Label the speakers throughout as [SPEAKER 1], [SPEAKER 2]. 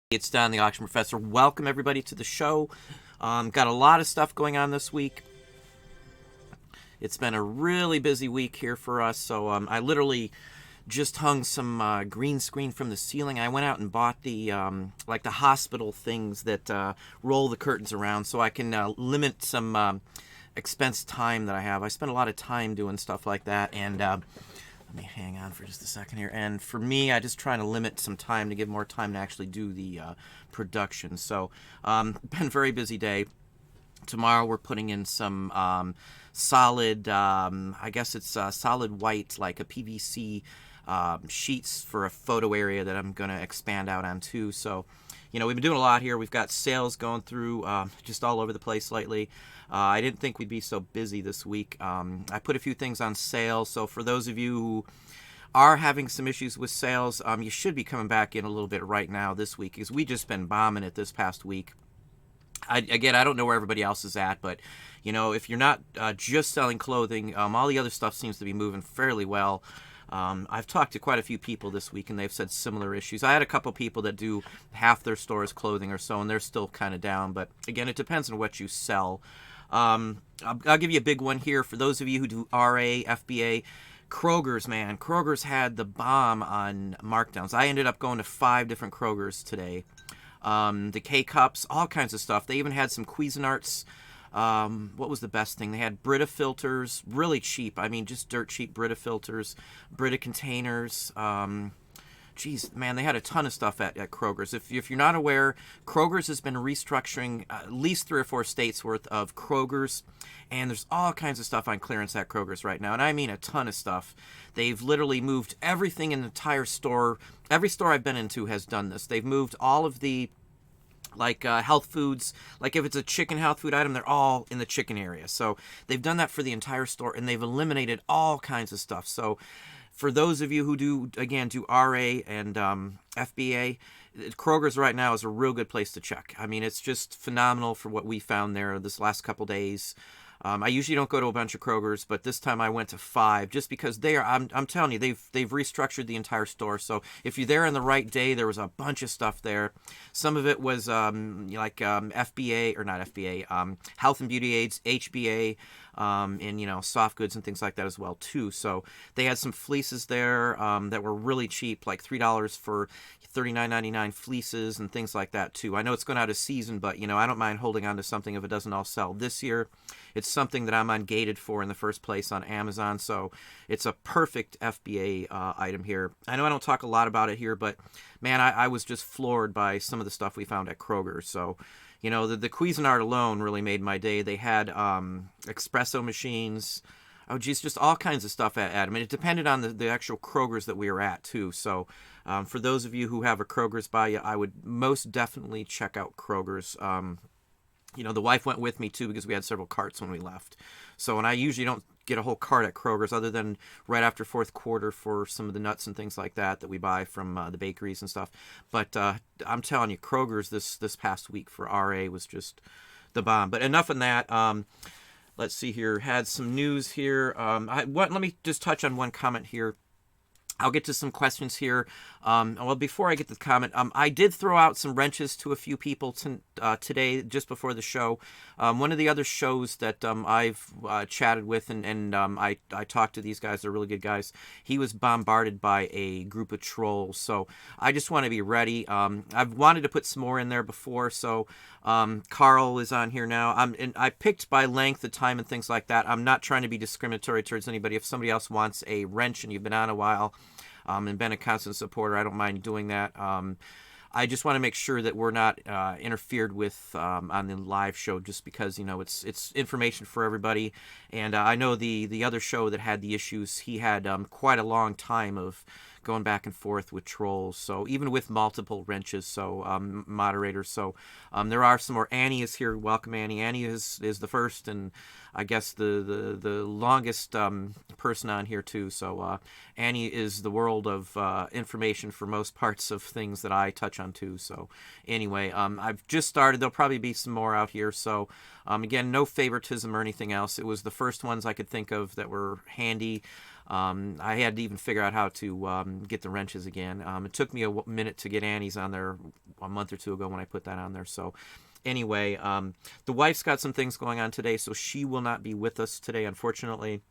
[SPEAKER 1] It's Don, the Auction Professor. Welcome, everybody, to the show. Got a lot of stuff going on this week. It's been a really busy week here for us, so I literally just hung some green screen from the ceiling. I went out and bought the the hospital things that roll the curtains around, so I can limit some expense time that I have. I spend a lot of time doing stuff like that, and let me hang on for just a second here. And for me, I just trying to limit some time to give more time to actually do the production. So, been a very busy day. Tomorrow we're putting in some solid, I guess it's solid white, like a PVC sheets for a photo area that I'm going to expand out on too. So, we've been doing a lot here. We've got sales going through just all over the place lately. I didn't think we'd be so busy this week. I put a few things on sale, so for those of you who are having some issues with sales, you should be coming back in a little bit right now this week, because we just been bombing it this past week. I don't know where everybody else is at, but if you're not just selling clothing, all the other stuff seems to be moving fairly well. I've talked to quite a few people this week, and they've said similar issues. I had a couple people that do half their store is clothing or so, and they're still kind of down. But again, it depends on what you sell. I'll give you a big one here for those of you who do RA, FBA. Kroger's, man. Kroger's had the bomb on markdowns. I ended up going to 5 different Kroger's today. The K-Cups, all kinds of stuff. They even had some Cuisinarts. What was the best thing? They had Brita filters, really cheap. I mean, just dirt cheap Brita filters, Brita containers. Geez, man, they had a ton of stuff at Kroger's. If you're not aware, Kroger's has been restructuring at least 3 or 4 states worth of Kroger's, and there's all kinds of stuff on clearance at Kroger's right now, and I mean a ton of stuff. They've literally moved everything in the entire store. Every store I've been into has done this. They've moved all of the health foods. Like if it's a chicken health food item, they're all in the chicken area. So they've done that for the entire store, and they've eliminated all kinds of stuff. So for those of you who do RA and FBA, Kroger's right now is a real good place to check. I mean, it's just phenomenal for what we found there this last couple days. I usually don't go to a bunch of Kroger's, but this time I went to 5 just because they are. I'm telling you, they've restructured the entire store. So if you're there on the right day, there was a bunch of stuff there. Some of it was FBA or not FBA, health and beauty aids, HBA, and soft goods and things like that as well too. So they had some fleeces there that were really cheap, like $3 for $39.99 fleeces and things like that too. I know it's going out of season, but I don't mind holding on to something if it doesn't all sell this year. It's something that I'm ungated for in the first place on Amazon, so it's a perfect FBA item here. I know I don't talk a lot about it here, but man, I was just floored by some of the stuff we found at Kroger. So the Cuisinart alone really made my day. They had espresso machines. Oh, geez, just all kinds of stuff at them. And it depended on the actual Kroger's that we were at, too. So for those of you who have a Kroger's by you, I would most definitely check out Kroger's. The wife went with me, too, because we had several carts when we left. So, and I usually don't get a whole cart at Kroger's other than right after fourth quarter for some of the nuts and things like that we buy from the bakeries and stuff. But I'm telling you, Kroger's this past week for RA was just the bomb. But enough on that. Let's see here. Had some news here. Let me just touch on one comment here. I'll get to some questions here. Well, before I get to the comment, I did throw out some wrenches to a few people today, just before the show. One of the other shows that I've chatted with and I talked to these guys, they're really good guys. He was bombarded by a group of trolls, so I just want to be ready. I've wanted to put some more in there before, so Carl is on here now. And I picked by length of time and things like that. I'm not trying to be discriminatory towards anybody. If somebody else wants a wrench and you've been on a while, and been a constant supporter, I don't mind doing that. I just want to make sure that we're not interfered with on the live show, just because it's information for everybody. And I know the other show that had the issues, he had quite a long time of going back and forth with trolls, so even with multiple wrenches, so moderators. So there are some more. Annie is here. Welcome, Annie. Annie is the first, and I guess the longest person on here too. So Annie is the world of information for most parts of things that I touch on too. So anyway, I've just started. There'll probably be some more out here. So again, no favoritism or anything else. It was the first ones I could think of that were handy. I had to even figure out how to get the wrenches again. It took me a minute to get Annie's on there a month or two ago when I put that on there. So anyway, the wife's got some things going on today, so she will not be with us today, unfortunately.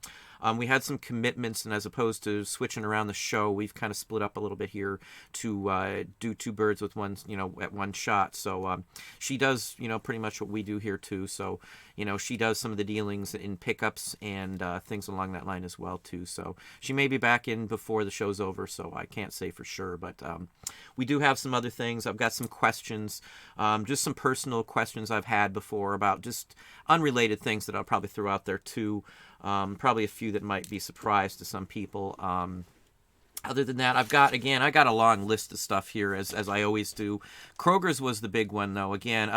[SPEAKER 1] We had some commitments, and as opposed to switching around the show, we've kind of split up a little bit here to do two birds with one, at one shot. So she does, pretty much what we do here too. So, she does some of the dealings in pickups and things along that line as well too. So she may be back in before the show's over, so I can't say for sure. But we do have some other things. I've got some questions, just some personal questions I've had before about just unrelated things that I'll probably throw out there too. Probably a few that might be surprise to some people. Other than that, I got a long list of stuff here, as I always do. Kroger's was the big one, though. Again,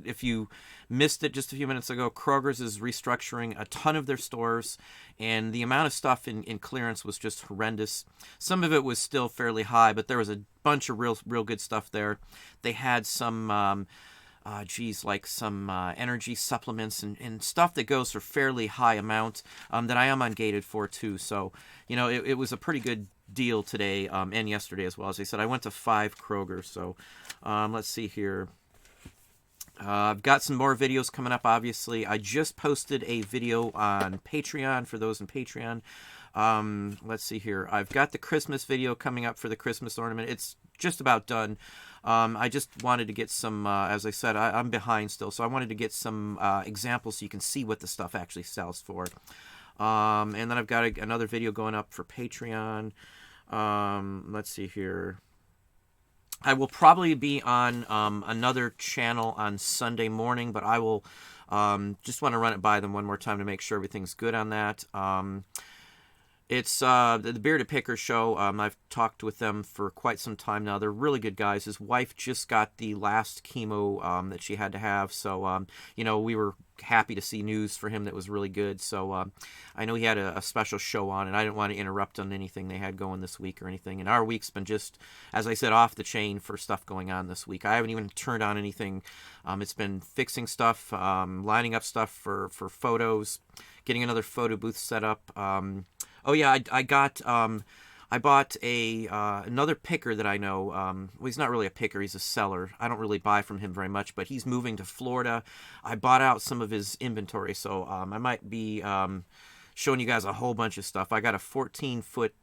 [SPEAKER 1] if you missed it just a few minutes ago, Kroger's is restructuring a ton of their stores, and the amount of stuff in clearance was just horrendous. Some of it was still fairly high, but there was a bunch of real good stuff there. They had some... like some energy supplements and stuff that goes for fairly high amount that I am ungated for too. So, it was a pretty good deal today and yesterday as well. As I said, I went to 5 Kroger. So let's see here. I've got some more videos coming up, obviously. I just posted a video on Patreon for those in Patreon. Let's see here. I've got the Christmas video coming up for the Christmas ornament. It's just about done. I just wanted to get some, as I said, I'm behind still, so I wanted to get some examples so you can see what the stuff actually sells for. And then I've got another video going up for Patreon. Let's see here. I will probably be on another channel on Sunday morning, but I will just want to run it by them one more time to make sure everything's good on that. It's the Bearded Picker Show. I've talked with them for quite some time now. They're really good guys. His wife just got the last chemo that she had to have. So, we were happy to see news for him that was really good. So I know he had a special show on, and I didn't want to interrupt on anything they had going this week or anything. And our week's been just, as I said, off the chain for stuff going on this week. I haven't even turned on anything. It's been fixing stuff, lining up stuff for photos, getting another photo booth set up. Oh yeah, I bought another picker that I know. Well, he's not really a picker; he's a seller. I don't really buy from him very much, but he's moving to Florida. I bought out some of his inventory, so I might be showing you guys a whole bunch of stuff. I got a 14-foot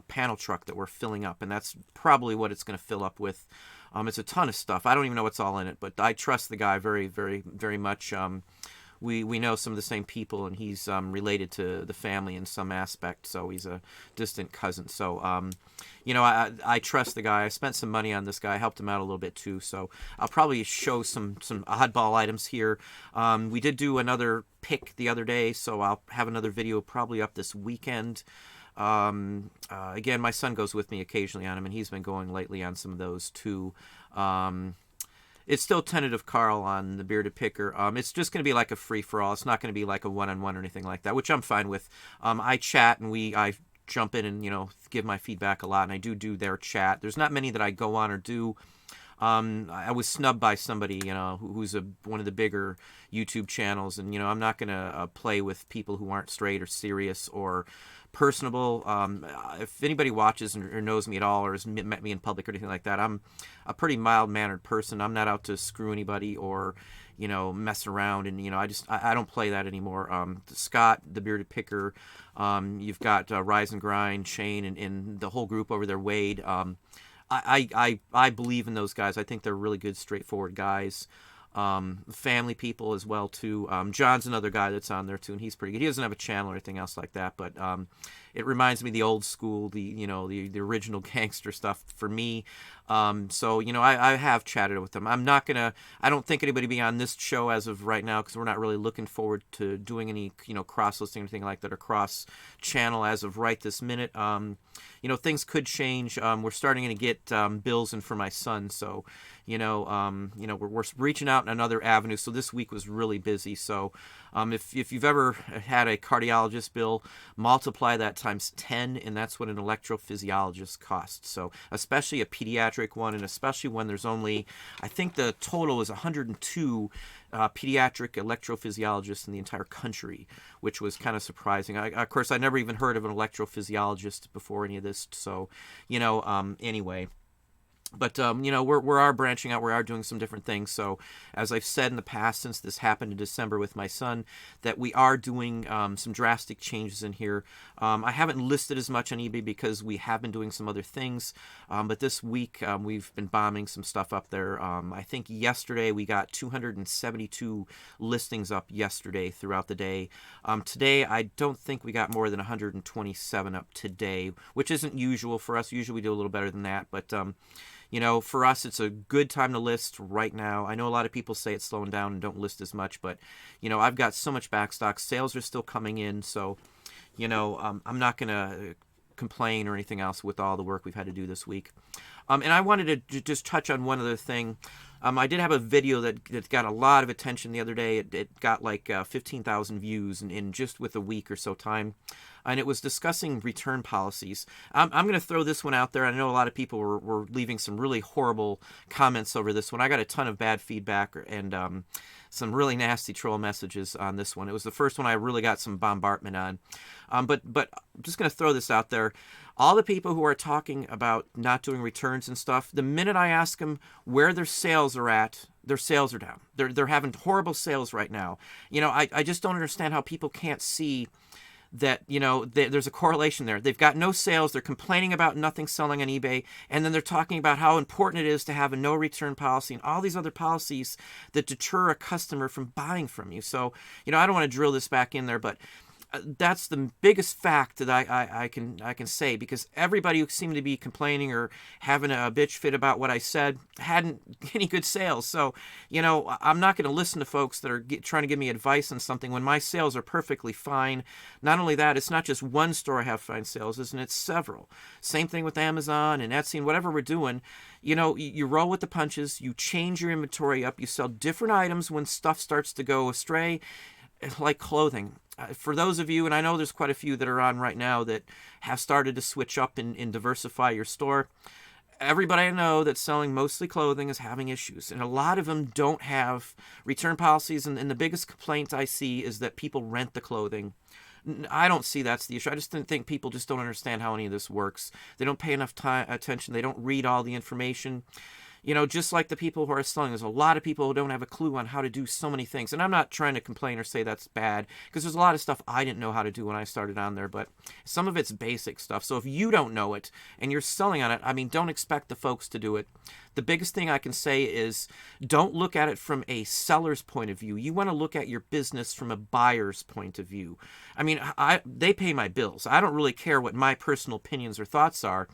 [SPEAKER 1] panel truck that we're filling up, and that's probably what it's going to fill up with. It's a ton of stuff. I don't even know what's all in it, but I trust the guy very, very, very much. We know some of the same people, and he's related to the family in some aspect, so he's a distant cousin. So, I trust the guy. I spent some money on this guy. I helped him out a little bit too, so I'll probably show some oddball items here. We did do another pick the other day, so I'll have another video probably up this weekend. Again, my son goes with me occasionally on them, and he's been going lately on some of those too. It's still tentative, Carl, on the Bearded Picker. It's just going to be like a free-for-all. It's not going to be like a one-on-one or anything like that, which I'm fine with. I chat, and I jump in and, give my feedback a lot, and I do their chat. There's not many that I go on or do. I was snubbed by somebody, who's one of the bigger YouTube channels, and, I'm not going to play with people who aren't straight or serious or personable. If anybody watches or knows me at all or has met me in public or anything like that, I'm a pretty mild-mannered person. I'm not out to screw anybody or, mess around. And, I don't play that anymore. Scott, the Bearded Picker, you've got Rise and Grind, Shane, and the whole group over there, Wade. I believe in those guys. I think they're really good, straightforward guys. Family people as well too. John's another guy that's on there too, and he's pretty good. He doesn't have a channel or anything else like that, but it reminds me of the old school, the original gangster stuff for me. So I have chatted with them. I don't think anybody be on this show as of right now because we're not really looking forward to doing any cross listing or anything like that or cross channel as of right this minute. Things could change. We're starting to get bills in for my son, so we're reaching out in another avenue. So this week was really busy. So if you've ever had a cardiologist bill, multiply that times 10, and that's what an electrophysiologist costs. So especially a pediatric one, and especially when there's only, I think the total is 102 pediatric electrophysiologists in the entire country, which was kind of surprising. Of course, I never even heard of an electrophysiologist before any of this. So, anyway. But, we are branching out. We are doing some different things. So, as I've said in the past, since this happened in December with my son, that we are doing some drastic changes in here. I haven't listed as much on eBay because we have been doing some other things. But this week, we've been bombing some stuff up there. I think yesterday we got 272 listings up yesterday throughout the day. Today, I don't think we got more than 127 up today, which isn't usual for us. Usually we do a little better than that. But, for us, it's a good time to list right now. I know a lot of people say it's slowing down and don't list as much, but, I've got so much backstock. Sales are still coming in, so, I'm not going to complain or anything else with all the work we've had to do this week. And I wanted to just touch on one other thing. I did have a video that got a lot of attention the other day. It got like 15,000 views in just with a week or so time. And it was discussing return policies. I'm going to throw this one out there. I know a lot of people were leaving some really horrible comments over this one. I got a ton of bad feedback and some really nasty troll messages on this one. It was the first one I really got some bombardment on. But I'm just going to throw this out there. All the people who are talking about not doing returns and stuff, the minute I ask them where their sales are at, their sales are down. They're having horrible sales right now. I just don't understand how people can't see that, there's a correlation there. They've got no sales. They're complaining about nothing selling on eBay. And then they're talking about how important it is to have a no return policy and all these other policies that deter a customer from buying from you. So, I don't want to drill this back in there, but that's the biggest fact that I can say, because everybody who seemed to be complaining or having a bitch fit about what I said hadn't any good sales. So, I'm not going to listen to folks that are trying to give me advice on something when my sales are perfectly fine. Not only that, it's not just one store I have fine sales, isn't it? Several. Same thing with Amazon and Etsy and whatever we're doing. You roll with the punches. You change your inventory up. You sell different items when stuff starts to go astray, like clothing. For those of you, and I know there's quite a few that are on right now that have started to switch up and diversify your store, everybody I know that's selling mostly clothing is having issues. And a lot of them don't have return policies. And the biggest complaint I see is that people rent the clothing. I don't see that's the issue. I just think people just don't understand how any of this works. They don't pay enough attention. They don't read all the information. Just like the people who are selling, there's a lot of people who don't have a clue on how to do so many things. And I'm not trying to complain or say that's bad, because there's a lot of stuff I didn't know how to do when I started on there, but some of it's basic stuff. So if you don't know it and you're selling on it, don't expect the folks to do it. The biggest thing I can say is don't look at it from a seller's point of view. You want to look at your business from a buyer's point of view. They pay my bills. I don't really care what my personal opinions or thoughts are.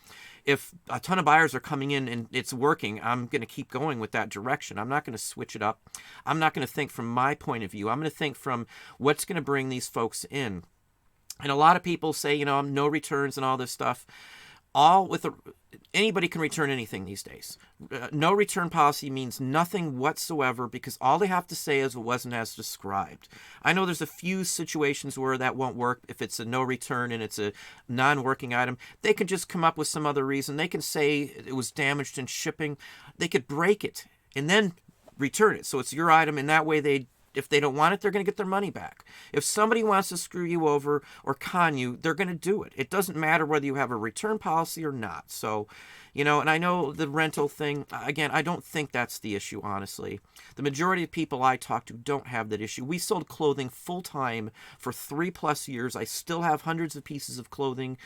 [SPEAKER 1] If a ton of buyers are coming in and it's working, I'm going to keep going with that direction. I'm not going to switch it up. I'm not going to think from my point of view. I'm going to think from what's going to bring these folks in. And a lot of people say, no returns and all this stuff. Anybody can return anything these days. No return policy means nothing whatsoever, because all they have to say is it wasn't as described. I know there's a few situations where that won't work. If it's a no return and it's a non-working item, they can just come up with some other reason. They can say it was damaged in shipping. They could break it and then return it. So it's your item, and that way if they don't want it, they're going to get their money back. If somebody wants to screw you over or con you, they're going to do it. It doesn't matter whether you have a return policy or not. So, and I know the rental thing, again, I don't think that's the issue, honestly. The majority of people I talk to don't have that issue. We sold clothing full-time for 3+ years. I still have hundreds of pieces of clothing,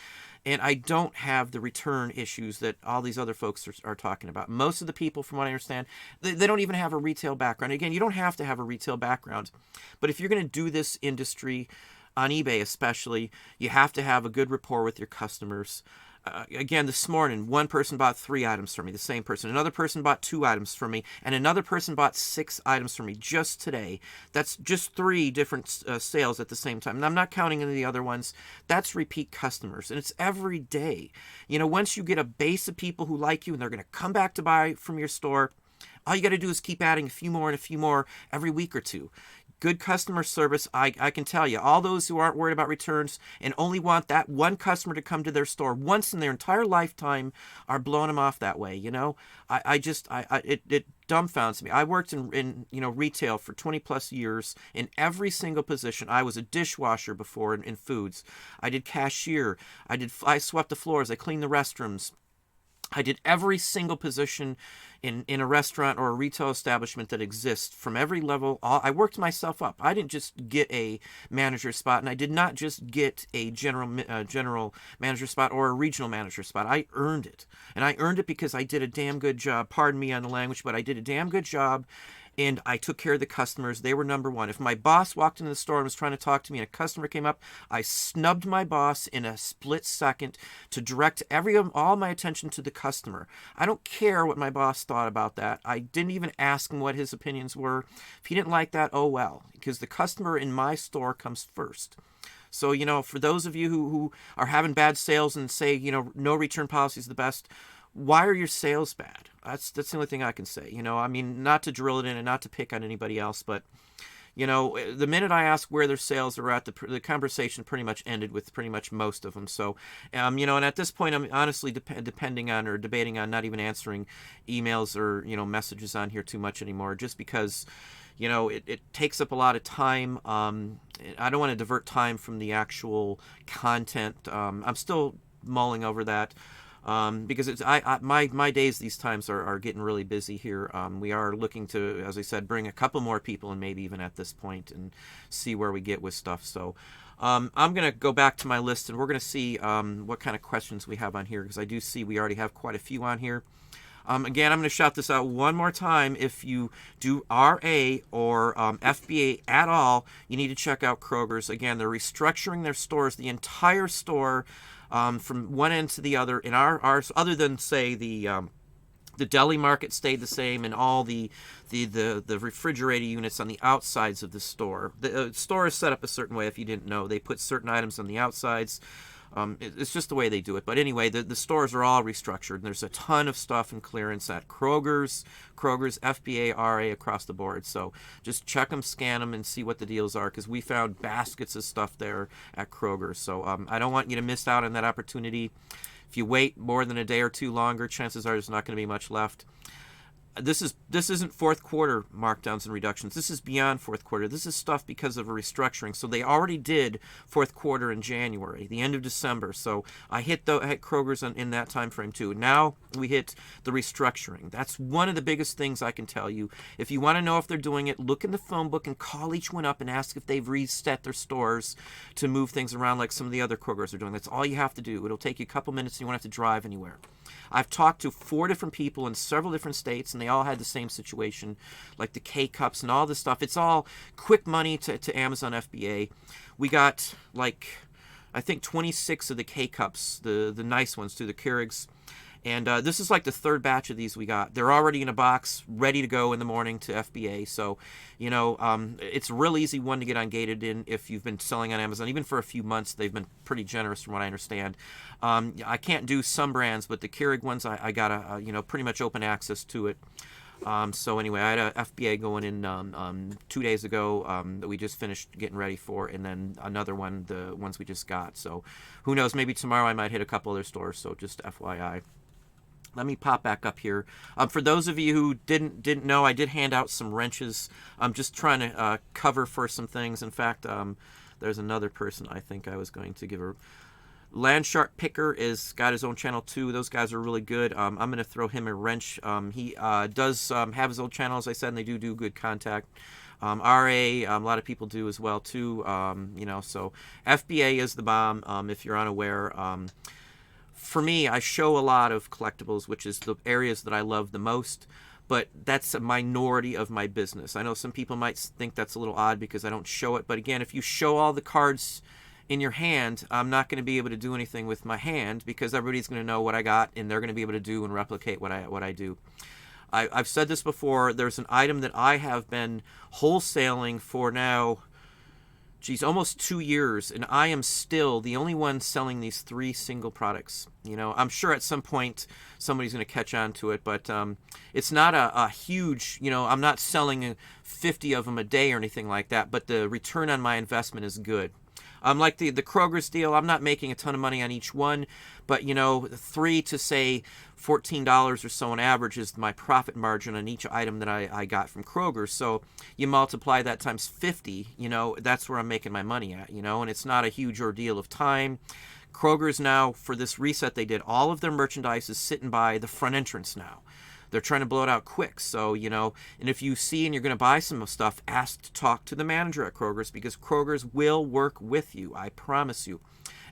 [SPEAKER 1] and I don't have the return issues that all these other folks are talking about. Most of the people, from what I understand, they don't even have a retail background. Again, you don't have to have a retail background, but if you're going to do this industry, on eBay especially, you have to have a good rapport with your customers. Again, this morning, one person bought 3 items from me, the same person. Another person bought 2 items from me, and another person bought 6 items from me just today. That's just 3 different sales at the same time. And I'm not counting any of the other ones. That's repeat customers, and it's every day. Once you get a base of people who like you and they're going to come back to buy from your store, All you got to do is keep adding a few more and a few more every week or two. Good customer service, I can tell you, all those who aren't worried about returns and only want that one customer to come to their store once in their entire lifetime are blowing them off that way, you know? It dumbfounds me. I worked in retail for 20 plus years in every single position. I was a dishwasher before in foods. I did cashier. I swept the floors. I cleaned the restrooms. I did every single position in a restaurant or a retail establishment that exists from every level. I worked myself up. I didn't just get a manager spot, and I did not just get a general manager spot or a regional manager spot. I earned it, and I earned it because I did a damn good job. Pardon me on the language, but I did a damn good job. And I took care of the customers. They were number one. If my boss walked into the store and was trying to talk to me and a customer came up, I snubbed my boss in a split second to direct all my attention to the customer. I don't care what my boss thought about that. I didn't even ask him what his opinions were. If he didn't like that, oh well, because the customer in my store comes first. So, for those of you who are having bad sales and say, no return policy is the best, why are your sales bad? That's the only thing I can say. Not to drill it in and not to pick on anybody else, but the minute I ask where their sales are at, the conversation pretty much ended with pretty much most of them. So, and at this point, I'm honestly depending on or debating on not even answering emails or messages on here too much anymore, just because it takes up a lot of time. I don't want to divert time from the actual content. I'm still mulling over that. Because my days these times are getting really busy here. We are looking to, as I said, bring a couple more people and maybe even at this point and see where we get with stuff. So I'm going to go back to my list and we're going to see what kind of questions we have on here, because I do see we already have quite a few on here. Again, I'm going to shout this out one more time. If you do RA or FBA at all, you need to check out Kroger's. Again, they're restructuring their stores, the entire store, from one end to the other. In ours, other than say the deli market stayed the same, and all the refrigerator units on the outsides of the store. The store is set up a certain way. If you didn't know, they put certain items on the outsides. It's just the way they do it. But anyway, the stores are all restructured. And there's a ton of stuff in clearance at Kroger's, FBA, RA across the board. So just check them, scan them, and see what the deals are, because we found baskets of stuff there at Kroger's. So I don't want you to miss out on that opportunity. If you wait more than a day or two longer, chances are there's not going to be much left. This isn't fourth quarter markdowns and reductions. This is beyond fourth quarter. This is stuff because of a restructuring. So they already did fourth quarter in January, the end of December. So I hit Kroger's in that time frame too. Now we hit the restructuring. That's one of the biggest things I can tell you. If you want to know if they're doing it, look in the phone book and call each one up and ask if they've reset their stores to move things around like some of the other Kroger's are doing. That's all you have to do. It'll take you a couple minutes and you won't have to drive anywhere. I've talked to 4 different people in several different states, and they all had the same situation, like the K-Cups and all this stuff. It's all quick money to Amazon FBA. We got, I think 26 of the K-Cups, the nice ones too, the Keurigs. And this is like the third batch of these we got. They're already in a box, ready to go in the morning to FBA. So, it's a real easy one to get ungated in if you've been selling on Amazon. Even for a few months, they've been pretty generous from what I understand. I can't do some brands, but the Keurig ones, I got pretty much open access to it. So anyway, I had a FBA going in 2 days ago that we just finished getting ready for, and then another one, the ones we just got. So who knows, maybe tomorrow I might hit a couple other stores, so just FYI. Let me pop back up here. For those of you who didn't know, I did hand out some wrenches. I'm just trying to cover for some things. In fact, there's another person I think I was going to give her. Landshark Picker is got his own channel too. Those guys are really good. I'm going to throw him a wrench. He does have his own channel, as I said, and they do good contact. RA, a lot of people do as well too. So FBA is the bomb. If you're unaware. For me, I show a lot of collectibles, which is the areas that I love the most, but that's a minority of my business. I know some people might think that's a little odd because I don't show it, but again, if you show all the cards in your hand, I'm not going to be able to do anything with my hand because everybody's going to know what I got, and they're going to be able to do and replicate what I do. I've said this before. There's an item that I have been wholesaling for now, geez, almost 2 years, and I am still the only one selling these 3 single products. I'm sure at some point somebody's going to catch on to it, but it's not a huge, I'm not selling 50 of them a day or anything like that, but the return on my investment is good. Like the Kroger's deal, I'm not making a ton of money on each one, but 3 to say $14 or so on average is my profit margin on each item that I got from Kroger. So you multiply that times 50, that's where I'm making my money at, and it's not a huge ordeal of time. Kroger's now, for this reset they did, all of their merchandise is sitting by the front entrance now. They're trying to blow it out quick. So, and if you see and you're going to buy some stuff, ask to talk to the manager at Kroger's, because Kroger's will work with you. I promise you.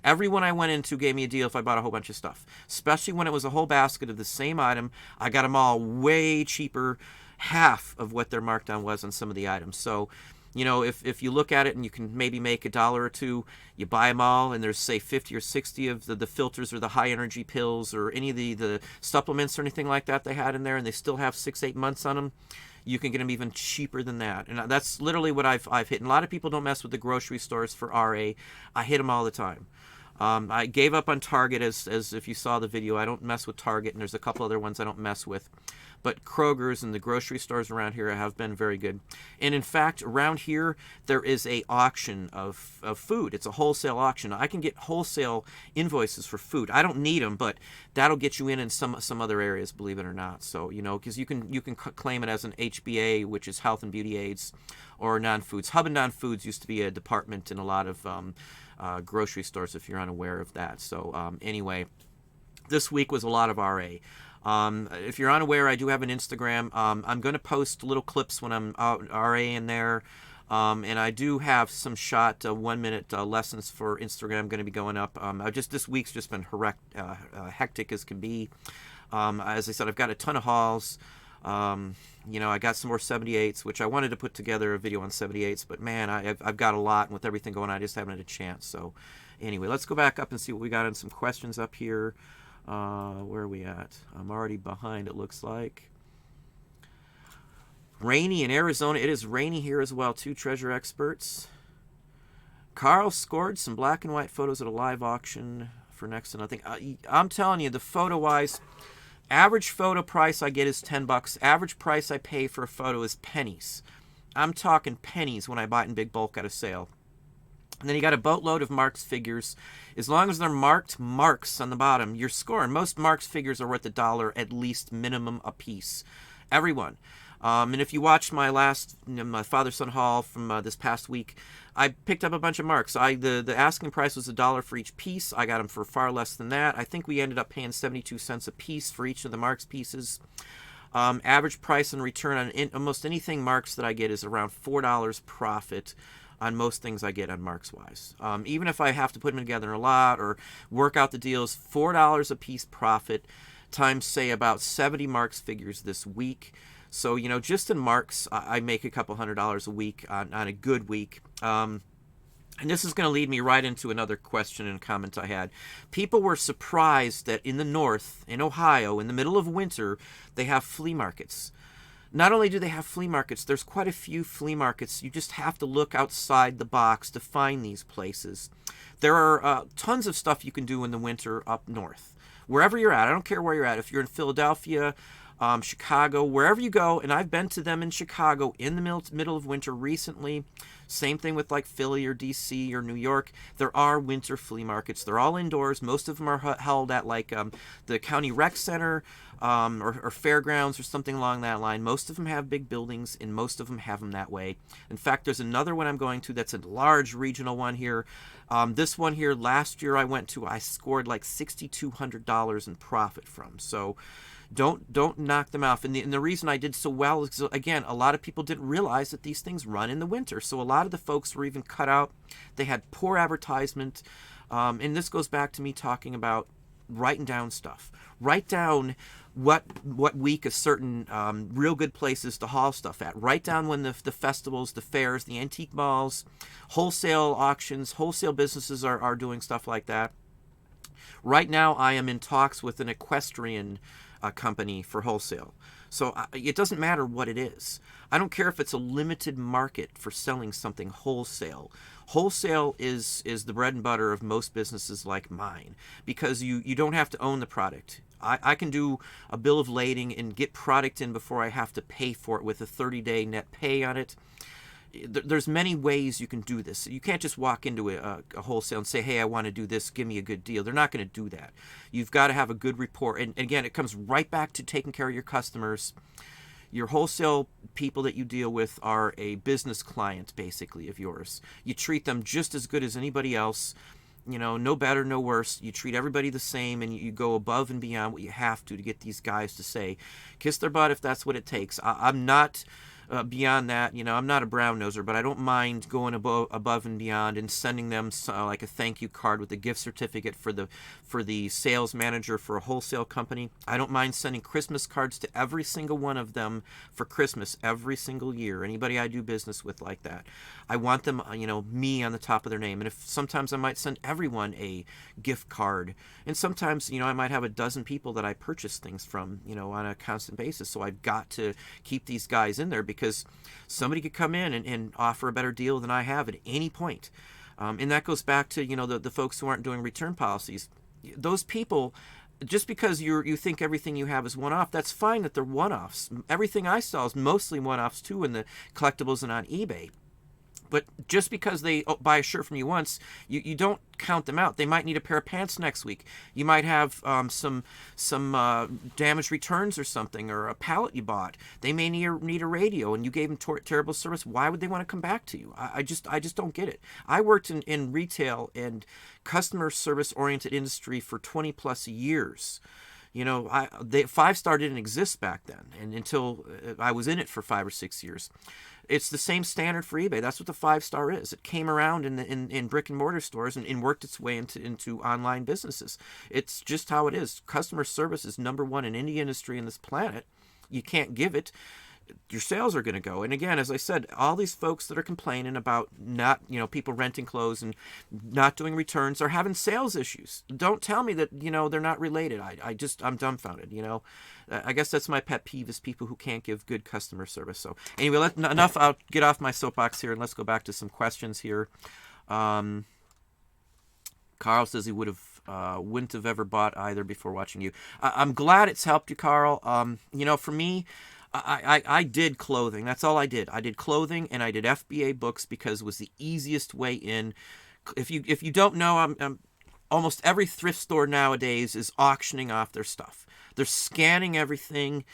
[SPEAKER 1] Everyone I went into gave me a deal if I bought a whole bunch of stuff, especially when it was a whole basket of the same item. I got them all way cheaper, half of what their markdown was on some of the items. So, if you look at it and you can maybe make $1 or $2, you buy them all, and there's, say, 50 or 60 of the filters or the high-energy pills or any of the supplements or anything like that they had in there, and they still have 6-8 months on them, you can get them even cheaper than that. And that's literally what I've hit. And a lot of people don't mess with the grocery stores for RA. I hit them all the time. I gave up on Target, as if you saw the video. I don't mess with Target, and there's a couple other ones I don't mess with. But Kroger's and the grocery stores around here have been very good. And in fact, around here, there is a auction of food. It's a wholesale auction. I can get wholesale invoices for food. I don't need them, but that'll get you in some other areas, believe it or not. So, because you can claim it as an HBA, which is health and beauty aids, or non-foods. Hub and non-foods used to be a department in a lot of grocery stores, if you're unaware of that. So anyway, this week was a lot of RA. If you're unaware, I do have an Instagram. I'm going to post little clips when I'm out RA in there. And I do have some short 1-minute lessons for Instagram going to be going up. This week's just been hectic as can be. As I said, I've got a ton of hauls. I got some more 78s, which I wanted to put together a video on 78s, but man, I've got a lot, and with everything going on, I just haven't had a chance. So anyway, let's go back up and see what we got on some questions up here. Where are we at? I'm already behind, it looks like. Rainy in Arizona. It is rainy here as well, too, Treasure Experts. Carl scored some black and white photos at a live auction for next to nothing. I'm telling you, the photo-wise, average photo price I get is $10. Average price I pay for a photo is pennies. I'm talking pennies when I buy it in big bulk at a sale. And then you got a boatload of Marks figures. As long as they're marked Marks on the bottom, you're scoring. Most Marks figures are worth $1 at least minimum a piece. Everyone. And if you watched my last, my father-son haul from this past week, I picked up a bunch of Marks. The asking price was $1 for each piece. I got them for far less than that. I think we ended up paying 72 cents a piece for each of the Marks pieces. Average price and return on almost anything Marks that I get is around $4 profit on most things I get on Marks wise. Even if I have to put them together in a lot or work out the deals, $4 a piece profit times, say, about 70 Marks figures this week. So, just in Marks, I make a couple $100 a week on a good week. And this is going to lead me right into another question and comment I had. People were surprised that in the north, in Ohio, in the middle of winter, they have flea markets. Not only do they have flea markets, there's quite a few flea markets. You just have to look outside the box to find these places. There are tons of stuff you can do in the winter up north. Wherever you're at, I don't care where you're at. If you're in Philadelphia, Chicago, wherever you go, and I've been to them in Chicago in the middle of winter recently. Same thing with like Philly or DC or New York. There are winter flea markets. They're all indoors. Most of them are held at like the county rec center or fairgrounds or something along that line. Most of them have big buildings, and most of them have them that way. In fact, there's another one I'm going to that's a large regional one here. This one here, last year I went to, I scored like $6,200 in profit from. So don't knock them off. And the reason I did so well is, again, a lot of people didn't realize that these things run in the winter. So a lot of the folks were even cut out. They had poor advertisement. And this goes back to me talking about writing down stuff. Write down what week a certain real good places to haul stuff at. Write down when the festivals, the fairs, the antique malls, wholesale auctions, wholesale businesses are doing stuff like that. Right now I am in talks with an equestrian company for wholesale. So it doesn't matter what it is. I don't care if it's a limited market for selling something wholesale. Wholesale is the bread and butter of most businesses like mine, because you don't have to own the product. I can do a bill of lading and get product in before I have to pay for it with a 30-day net pay on it. There's many ways you can do this. You can't just walk into a wholesale and say, hey, I want to do this, give me a good deal. They're not going to do that. You've got to have a good report. And again, it comes right back to taking care of your customers. Your wholesale people that you deal with are a business client, basically, of yours. You treat them just as good as anybody else. No better, no worse. You treat everybody the same, and you go above and beyond what you have to get these guys to say, kiss their butt if that's what it takes. I'm not beyond that. I'm not a brown noser, but I don't mind going above and beyond and sending them like a thank you card with a gift certificate for the sales manager for a wholesale company. I don't mind sending Christmas cards to every single one of them for Christmas every single year. Anybody I do business with like that, I want them, me on the top of their name. And if sometimes I might send everyone a gift card, and sometimes I might have a dozen people that I purchase things from, on a constant basis. So I've got to keep these guys in there, because somebody could come in and offer a better deal than I have at any point. And that goes back to, the folks who aren't doing return policies. Those people, just because you think everything you have is one-off, that's fine that they're one-offs. Everything I sell is mostly one-offs too in the collectibles and on eBay. But just because they buy a shirt from you once, you don't count them out. They might need a pair of pants next week. You might have some damaged returns or something, or a pallet you bought. They may need a radio, and you gave them terrible service. Why would they want to come back to you? I just don't get it. I worked in retail and customer service oriented industry for 20 plus years. 5-star didn't exist back then, and until I was in it for 5 or 6 years. It's the same standard for eBay. That's what the 5-star is. It came around in brick and mortar stores and worked its way into online businesses. It's just how it is. Customer service is number one in any industry in this planet. You can't give it. Your sales are going to go. And again, as I said, all these folks that are complaining about not, people renting clothes and not doing returns are having sales issues. Don't tell me that, they're not related. I'm dumbfounded, I guess that's my pet peeve, is people who can't give good customer service. So anyway, enough. I'll get off my soapbox here, and let's go back to some questions here. Carl says he wouldn't have ever bought either before watching you. I'm glad it's helped you, Carl. For me, I did clothing. That's all I did. I did clothing, and I did FBA books because it was the easiest way in. If you don't know, I'm almost every thrift store nowadays is auctioning off their stuff. They're scanning everything.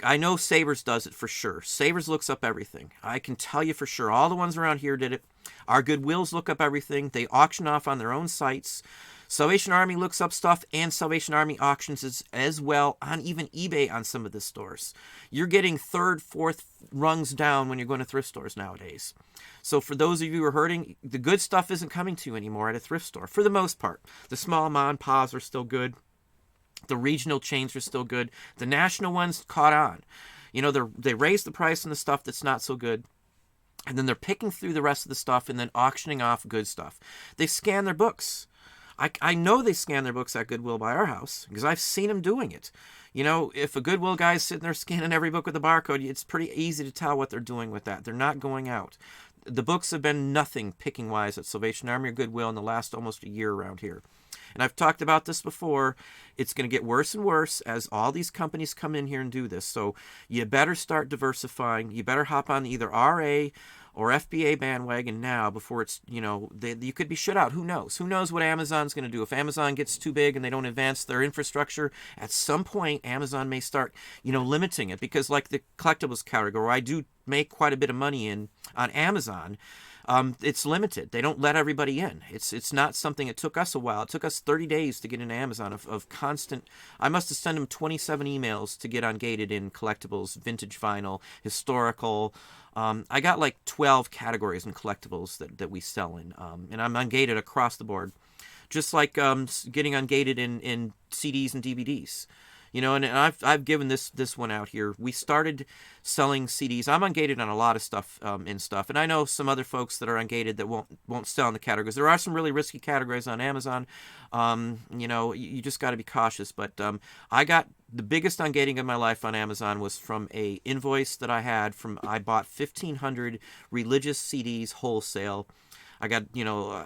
[SPEAKER 1] I know Savers does it for sure. Savers looks up everything. I can tell you for sure. All the ones around here did it. Our Goodwills look up everything. They auction off on their own sites. Salvation Army looks up stuff, and Salvation Army auctions as well on even eBay on some of the stores. You're getting third, fourth rungs down when you're going to thrift stores nowadays. So for those of you who are hurting, the good stuff isn't coming to you anymore at a thrift store, for the most part. The small mom and pops are still good. The regional chains are still good. The national ones caught on. They raise the price on the stuff that's not so good, and then they're picking through the rest of the stuff and then auctioning off good stuff. They scan their books. I know they scan their books at Goodwill by our house, because I've seen them doing it. If a Goodwill guy's sitting there scanning every book with a barcode, it's pretty easy to tell what they're doing with that. They're not going out. The books have been nothing picking-wise at Salvation Army or Goodwill in the last almost a year around here. And I've talked about this before. It's going to get worse and worse as all these companies come in here and do this. So you better start diversifying. You better hop on either RA or FBA bandwagon now before it's, you could be shut out. Who knows? Who knows what Amazon's going to do? If Amazon gets too big and they don't advance their infrastructure, at some point Amazon may start, limiting it. Because like the collectibles category, I do make quite a bit of money on Amazon. It's limited. They don't let everybody in. It's not something. It took us a while. It took us 30 days to get into Amazon of constant. I must have sent them 27 emails to get ungated in collectibles, vintage vinyl, historical. I got like 12 categories in collectibles that we sell in, and I'm ungated across the board, just like getting ungated in CDs and DVDs. And I've given this one out here. We started selling CDs. I'm ungated on a lot of stuff and I know some other folks that are ungated that won't sell in the categories. There are some really risky categories on Amazon. You just got to be cautious. But I got the biggest ungating of my life on Amazon was from a invoice that I had I bought 1,500 religious CDs wholesale. I got,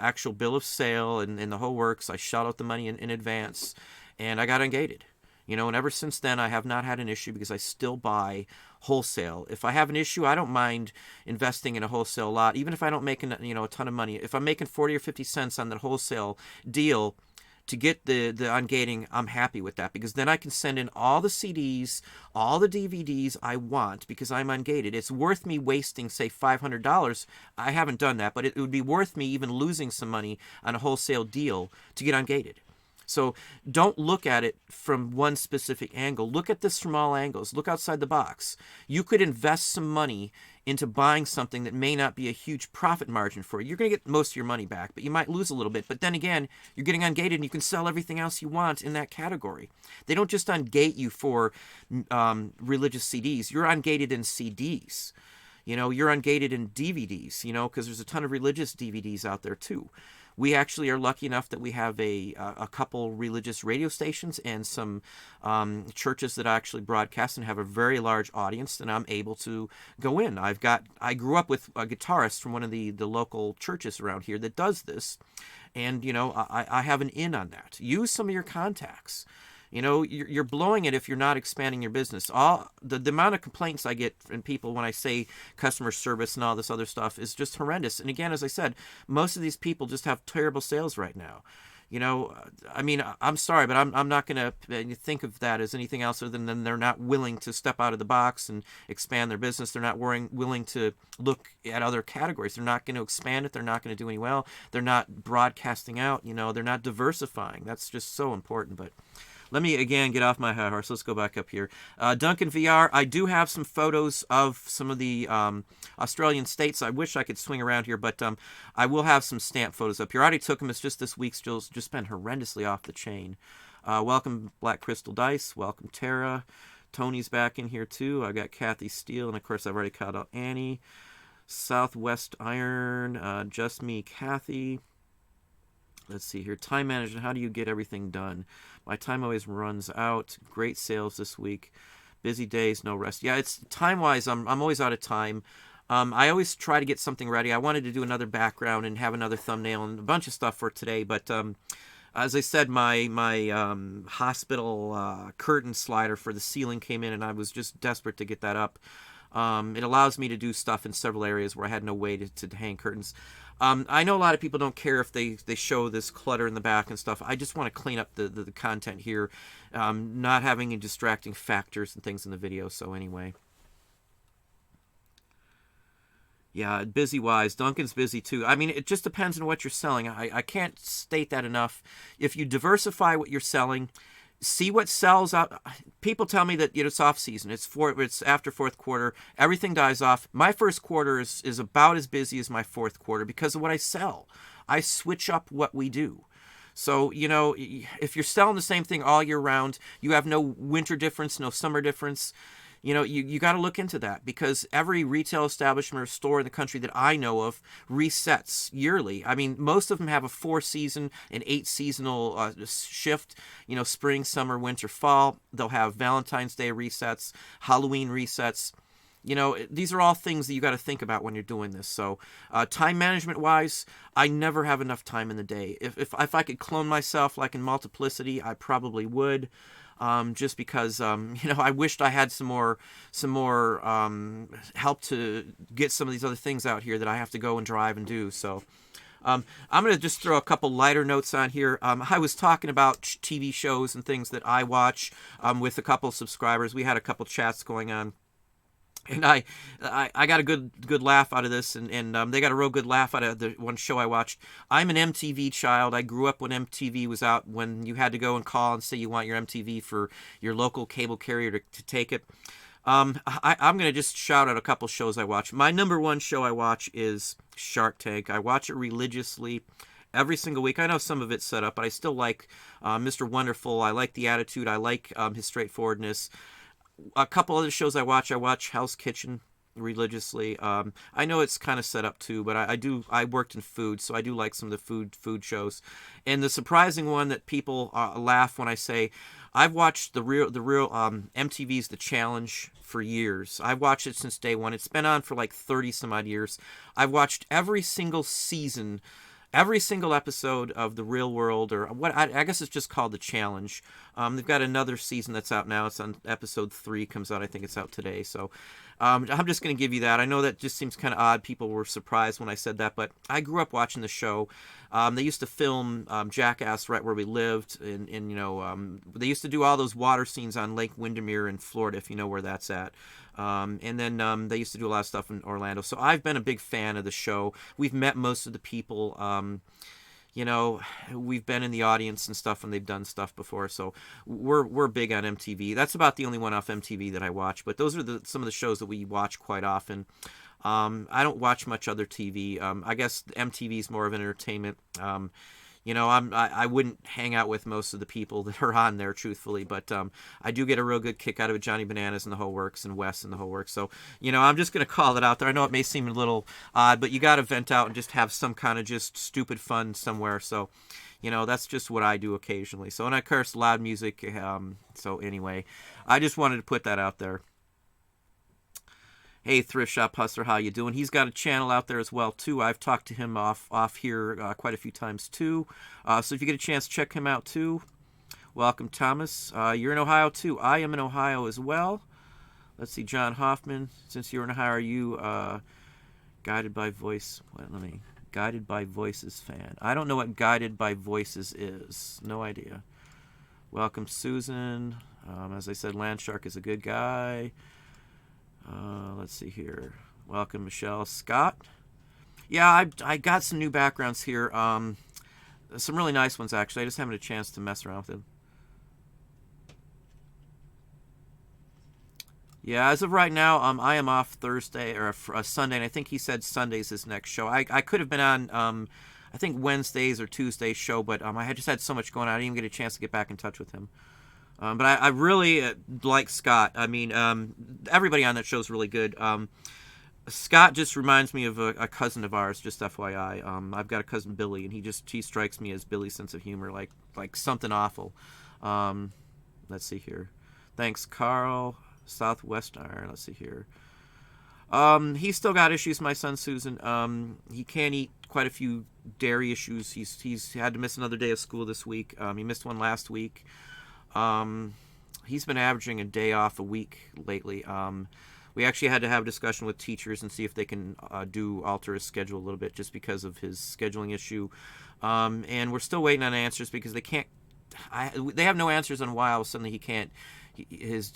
[SPEAKER 1] actual bill of sale and the whole works. I shot out the money in advance, and I got ungated. And ever since then, I have not had an issue because I still buy wholesale. If I have an issue, I don't mind investing in a wholesale lot, even if I don't make a ton of money. If I'm making 40 or 50 cents on the wholesale deal to get the ungating, I'm happy with that, because then I can send in all the CDs, all the DVDs I want, because I'm ungated. It's worth me wasting, say, $500. I haven't done that, but it would be worth me even losing some money on a wholesale deal to get ungated. So don't look at it from one specific angle. Look at this from all angles. Look outside the box. You could invest some money into buying something that may not be a huge profit margin for you. You're going to get most of your money back, but you might lose a little bit. But then again, you're getting ungated and you can sell everything else you want in that category. They don't just ungate you for religious CDs. You're ungated in CDs. You're ungated in DVDs, because there's a ton of religious DVDs out there too. We actually are lucky enough that we have a couple religious radio stations and some churches that actually broadcast and have a very large audience, and I'm able to go in. I grew up with a guitarist from one of the local churches around here that does this, and I have an in on that. Use some of your contacts. You're blowing it if you're not expanding your business. The amount of complaints I get from people when I say customer service and all this other stuff is just horrendous. And again, as I said, most of these people just have terrible sales right now. I'm sorry, but I'm not going to think of that as anything else other than they're not willing to step out of the box and expand their business. They're not willing to look at other categories. They're not going to expand it. They're not going to do any well. They're not broadcasting out. They're not diversifying. That's just so important. But let me, again, get off my high horse. Let's go back up here. Duncan VR, I do have some photos of some of the Australian states. I wish I could swing around here, but I will have some stamp photos up here. I already took them. It's just this week's just been horrendously off the chain. Welcome, Black Crystal Dice. Welcome, Tara. Tony's back in here, too. I got Kathy Steele, and, of course, I've already called out Annie. Southwest Iron, Just Me, Kathy. Let's see here. Time management. How do you get everything done? My time always runs out. Great sales this week. Busy days, no rest. Yeah, it's time-wise, I'm always out of time. I always try to get something ready. I wanted to do another background and have another thumbnail and a bunch of stuff for today, but as I said, my hospital curtain slider for the ceiling came in, and I was just desperate to get that up. It allows me to do stuff in several areas where I had no way to hang curtains. I know a lot of people don't care if they show this clutter in the back and stuff. I just want to clean up the content here, not having any distracting factors and things in the video. So anyway. Yeah, busy-wise. Duncan's busy, too. I mean, it just depends on what you're selling. I can't state that enough. If you diversify what you're selling, see what sells out. People tell me that it's off season. It's after fourth quarter. Everything dies off. My first quarter is about as busy as my fourth quarter because of what I sell. I switch up what we do. So, if you're selling the same thing all year round, you have no winter difference, no summer difference. You got to look into that, because every retail establishment or store in the country that I know of resets yearly. I mean, most of them have a 4-season and 8-seasonal shift, spring, summer, winter, fall. They'll have Valentine's Day resets, Halloween resets. These are all things that you got to think about when you're doing this. So time management wise, I never have enough time in the day. If I could clone myself like in Multiplicity, I probably would. Just because, I wished I had some more help to get some of these other things out here that I have to go and drive and do. So I'm going to just throw a couple lighter notes on here. I was talking about TV shows and things that I watch with a couple subscribers. We had a couple chats going on. And I got a good laugh out of this, and they got a real good laugh out of the one show I watched. I'm an MTV child. I grew up when MTV was out, when you had to go and call and say you want your MTV for your local cable carrier to take it. I'm going to just shout out a couple shows I watch. My number one show I watch is Shark Tank. I watch it religiously every single week. I know some of it's set up, but I still like Mr. Wonderful. I like the attitude. I like his straightforwardness. A couple other shows I watch Hell's Kitchen religiously. I know it's kind of set up too, but I worked in food, so I do like some of the food shows. And the surprising one that people laugh when I say, I've watched the real MTV's The Challenge for years. I've watched it since day one. It's been on for like 30 some odd years. I've watched every single season, every single episode of The Real World, or what I guess it's just called The Challenge. They've got another season that's out now. It's on episode 3, comes out. I think it's out today. So I'm just going to give you that. I know that just seems kind of odd. People were surprised when I said that, but I grew up watching the show. They used to film Jackass right where we lived, and they used to do all those water scenes on Lake Windermere in Florida, if you know where that's at. And then they used to do a lot of stuff in Orlando. So I've been a big fan of the show. We've met most of the people. We've been in the audience and stuff when they've done stuff before. So we're big on MTV. That's about the only one off MTV that I watch. But those are some of the shows that we watch quite often. I don't watch much other TV. I guess MTV is more of an entertainment. I wouldn't hang out with most of the people that are on there, truthfully, but I do get a real good kick out of it. Johnny Bananas and the whole works, and Wes and the whole works. So, I'm just going to call it out there. I know it may seem a little odd, but you got to vent out and just have some kind of just stupid fun somewhere. So, that's just what I do occasionally. So, and I curse loud music. So anyway, I just wanted to put that out there. Hey, Thrift Shop Hustler, how you doing? He's got a channel out there as well, too. I've talked to him off here quite a few times, too. So if you get a chance, check him out, too. Welcome, Thomas. You're in Ohio, too. I am in Ohio as well. Let's see, John Hoffman. Since you're in Ohio, are you Guided by Voice? Guided by Voices fan. I don't know what Guided by Voices is. No idea. Welcome, Susan. As I said, Landshark is a good guy. Let's see here. Welcome, Michelle. Scott. Yeah, I got some new backgrounds here. Some really nice ones, actually. I just haven't had a chance to mess around with them. Yeah, as of right now, I am off Thursday or Sunday, and I think he said Sunday's his next show. I could have been on, I think Wednesdays or Tuesday's show, but I had just had so much going on. I didn't even get a chance to get back in touch with him. But I really like Scott. I mean, everybody on that show is really good. Scott just reminds me of a cousin of ours, just FYI. I've got a cousin, Billy, and he strikes me as Billy's sense of humor, like something awful. Let's see here. Thanks, Carl. Southwest Iron. Let's see here. He's still got issues, my son, Susan. He can't eat quite a few dairy issues. He's had to miss another day of school this week. He missed one last week. He's been averaging a day off a week lately. We actually had to have a discussion with teachers and see if they can alter his schedule a little bit just because of his scheduling issue. And we're still waiting on answers because they can't. They have no answers on why all of a sudden he can't. His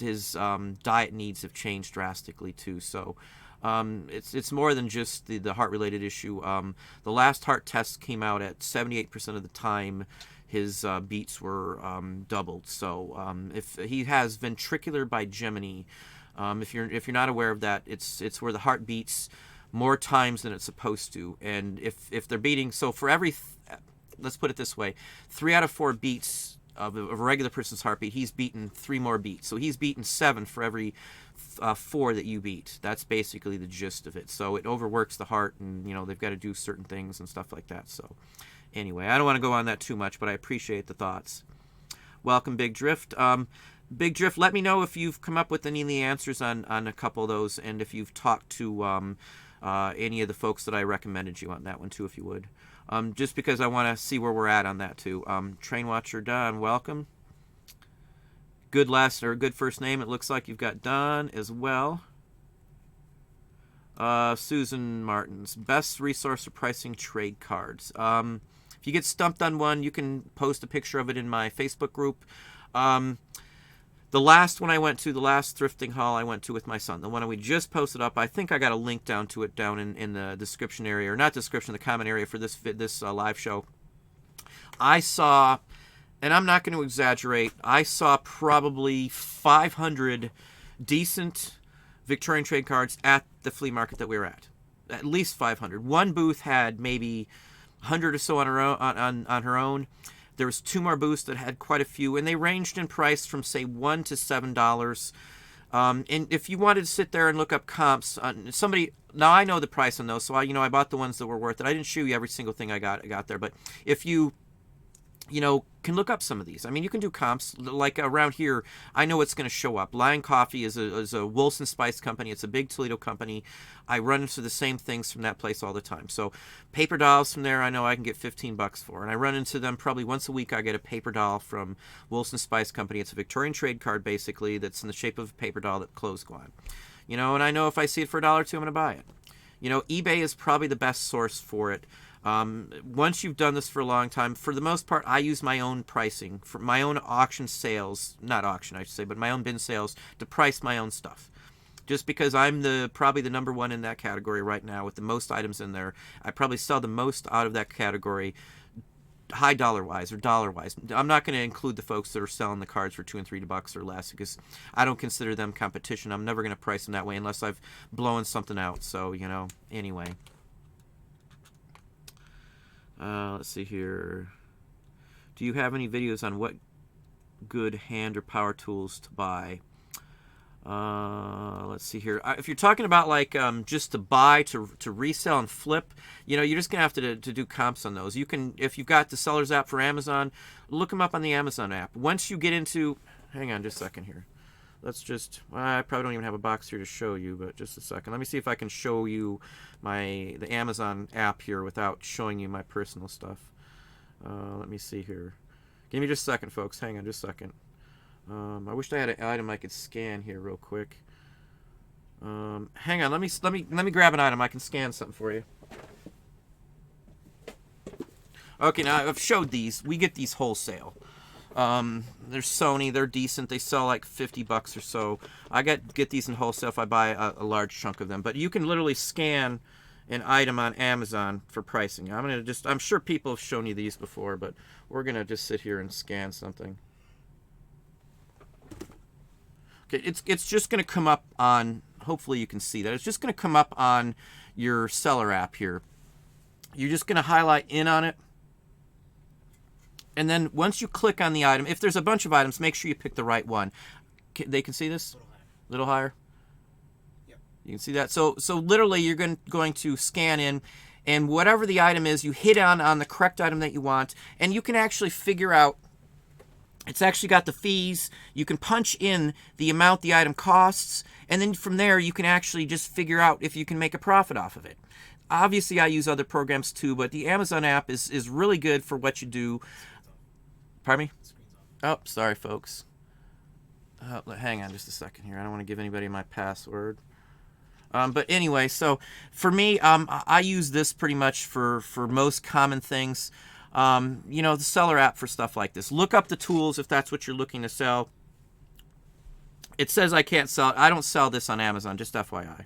[SPEAKER 1] diet needs have changed drastically too. So it's more than just the heart related issue. The last heart test came out at 78% of the time. His beats were doubled. So if he has ventricular bigeminy, if you're not aware of that, it's where the heart beats more times than it's supposed to. And if they're beating, so for every, let's put it this way, 3 out of 4 beats of a regular person's heartbeat, he's beaten 3 more beats. So he's beaten 7 for every 4 that you beat. That's basically the gist of it. So it overworks the heart, and they've got to do certain things and stuff like that. So. Anyway, I don't want to go on that too much, but I appreciate the thoughts. Welcome, Big Drift. Big Drift, let me know if you've come up with any of the answers on a couple of those, and if you've talked to any of the folks that I recommended you on that one too, if you would. Just because I want to see where we're at on that too. Train Watcher Don, welcome. Good first name. It looks like you've got Don as well. Susan Martins, best resource for pricing trade cards. If you get stumped on one, you can post a picture of it in my Facebook group. The last one I went to, the last thrifting haul I went to with my son, the one we just posted up, I think I got a link down to it down in the description area, or not description, the comment area for this live show. I saw, and I'm not going to exaggerate, I saw probably 500 decent Victorian trade cards at the flea market that we were at. At least 500. One booth had maybe 100 or so on her own. On her own. There was 2 more booths that had quite a few, and they ranged in price from say $1 to $7. And if you wanted to sit there and look up comps, now I know the price on those, so I bought the ones that were worth it. I didn't show you every single thing I got there, but if you can look up some of these. I mean, you can do comps. Like around here, I know it's going to show up. Lion Coffee is a Wilson Spice company. It's a big Toledo company. I run into the same things from that place all the time. So paper dolls from there, I know I can get $15 for. And I run into them probably once a week. I get a paper doll from Wilson Spice Company. It's a Victorian trade card, basically, that's in the shape of a paper doll that clothes go on. And I know if I see it for $1 or $2, I'm going to buy it. eBay is probably the best source for it. Once you've done this for a long time, for the most part, I use my own pricing for my own auction sales, not auction, I should say, but my own bin sales to price my own stuff. Just because I'm probably the number one in that category right now with the most items in there. I probably sell the most out of that category, high dollar wise or dollar wise. I'm not going to include the folks that are selling the cards for $2 and $3 or less because I don't consider them competition. I'm never going to price them that way unless I've blown something out. So, anyway. Let's see here. Do you have any videos on what good hand or power tools to buy? Let's see here. If you're talking about like just to buy, to resell and flip, you're just gonna have to do comps on those. You can, if you've got the Sellers app for Amazon, look them up on the Amazon app. Once you get into, hang on just a second here. Let's just, I probably don't even have a box here to show you, but just a second. Let me see if I can show you the Amazon app here without showing you my personal stuff. Let me see here. Give me just a second, folks. Hang on just a second. I wish I had an item I could scan here real quick. Hang on. Let me grab an item. I can scan something for you. Okay, now I've showed these. We get these wholesale. They're Sony. They're decent. They sell like $50 or so. I get these in wholesale if I buy a large chunk of them. But you can literally scan an item on Amazon for pricing. I'm sure people have shown you these before, but we're gonna just sit here and scan something. Okay, it's just gonna come up on. Hopefully you can see that. It's just gonna come up on your seller app here. You're just gonna highlight in on it. And then once you click on the item, if there's a bunch of items, make sure you pick the right one. They can see this? A little higher? Yep. You can see that? So literally you're going to scan in, and whatever the item is, you hit on the correct item that you want, and you can actually figure out, it's actually got the fees. You can punch in the amount the item costs, and then from there you can actually just figure out if you can make a profit off of it. Obviously I use other programs too, but the Amazon app is really good for what you do. Pardon me? Oh, sorry, folks. Hang on just a second here. I don't want to give anybody my password. But anyway, so for me, I use this pretty much for most common things. The seller app for stuff like this. Look up the tools if that's what you're looking to sell. It says I can't sell it. I don't sell this on Amazon, just FYI.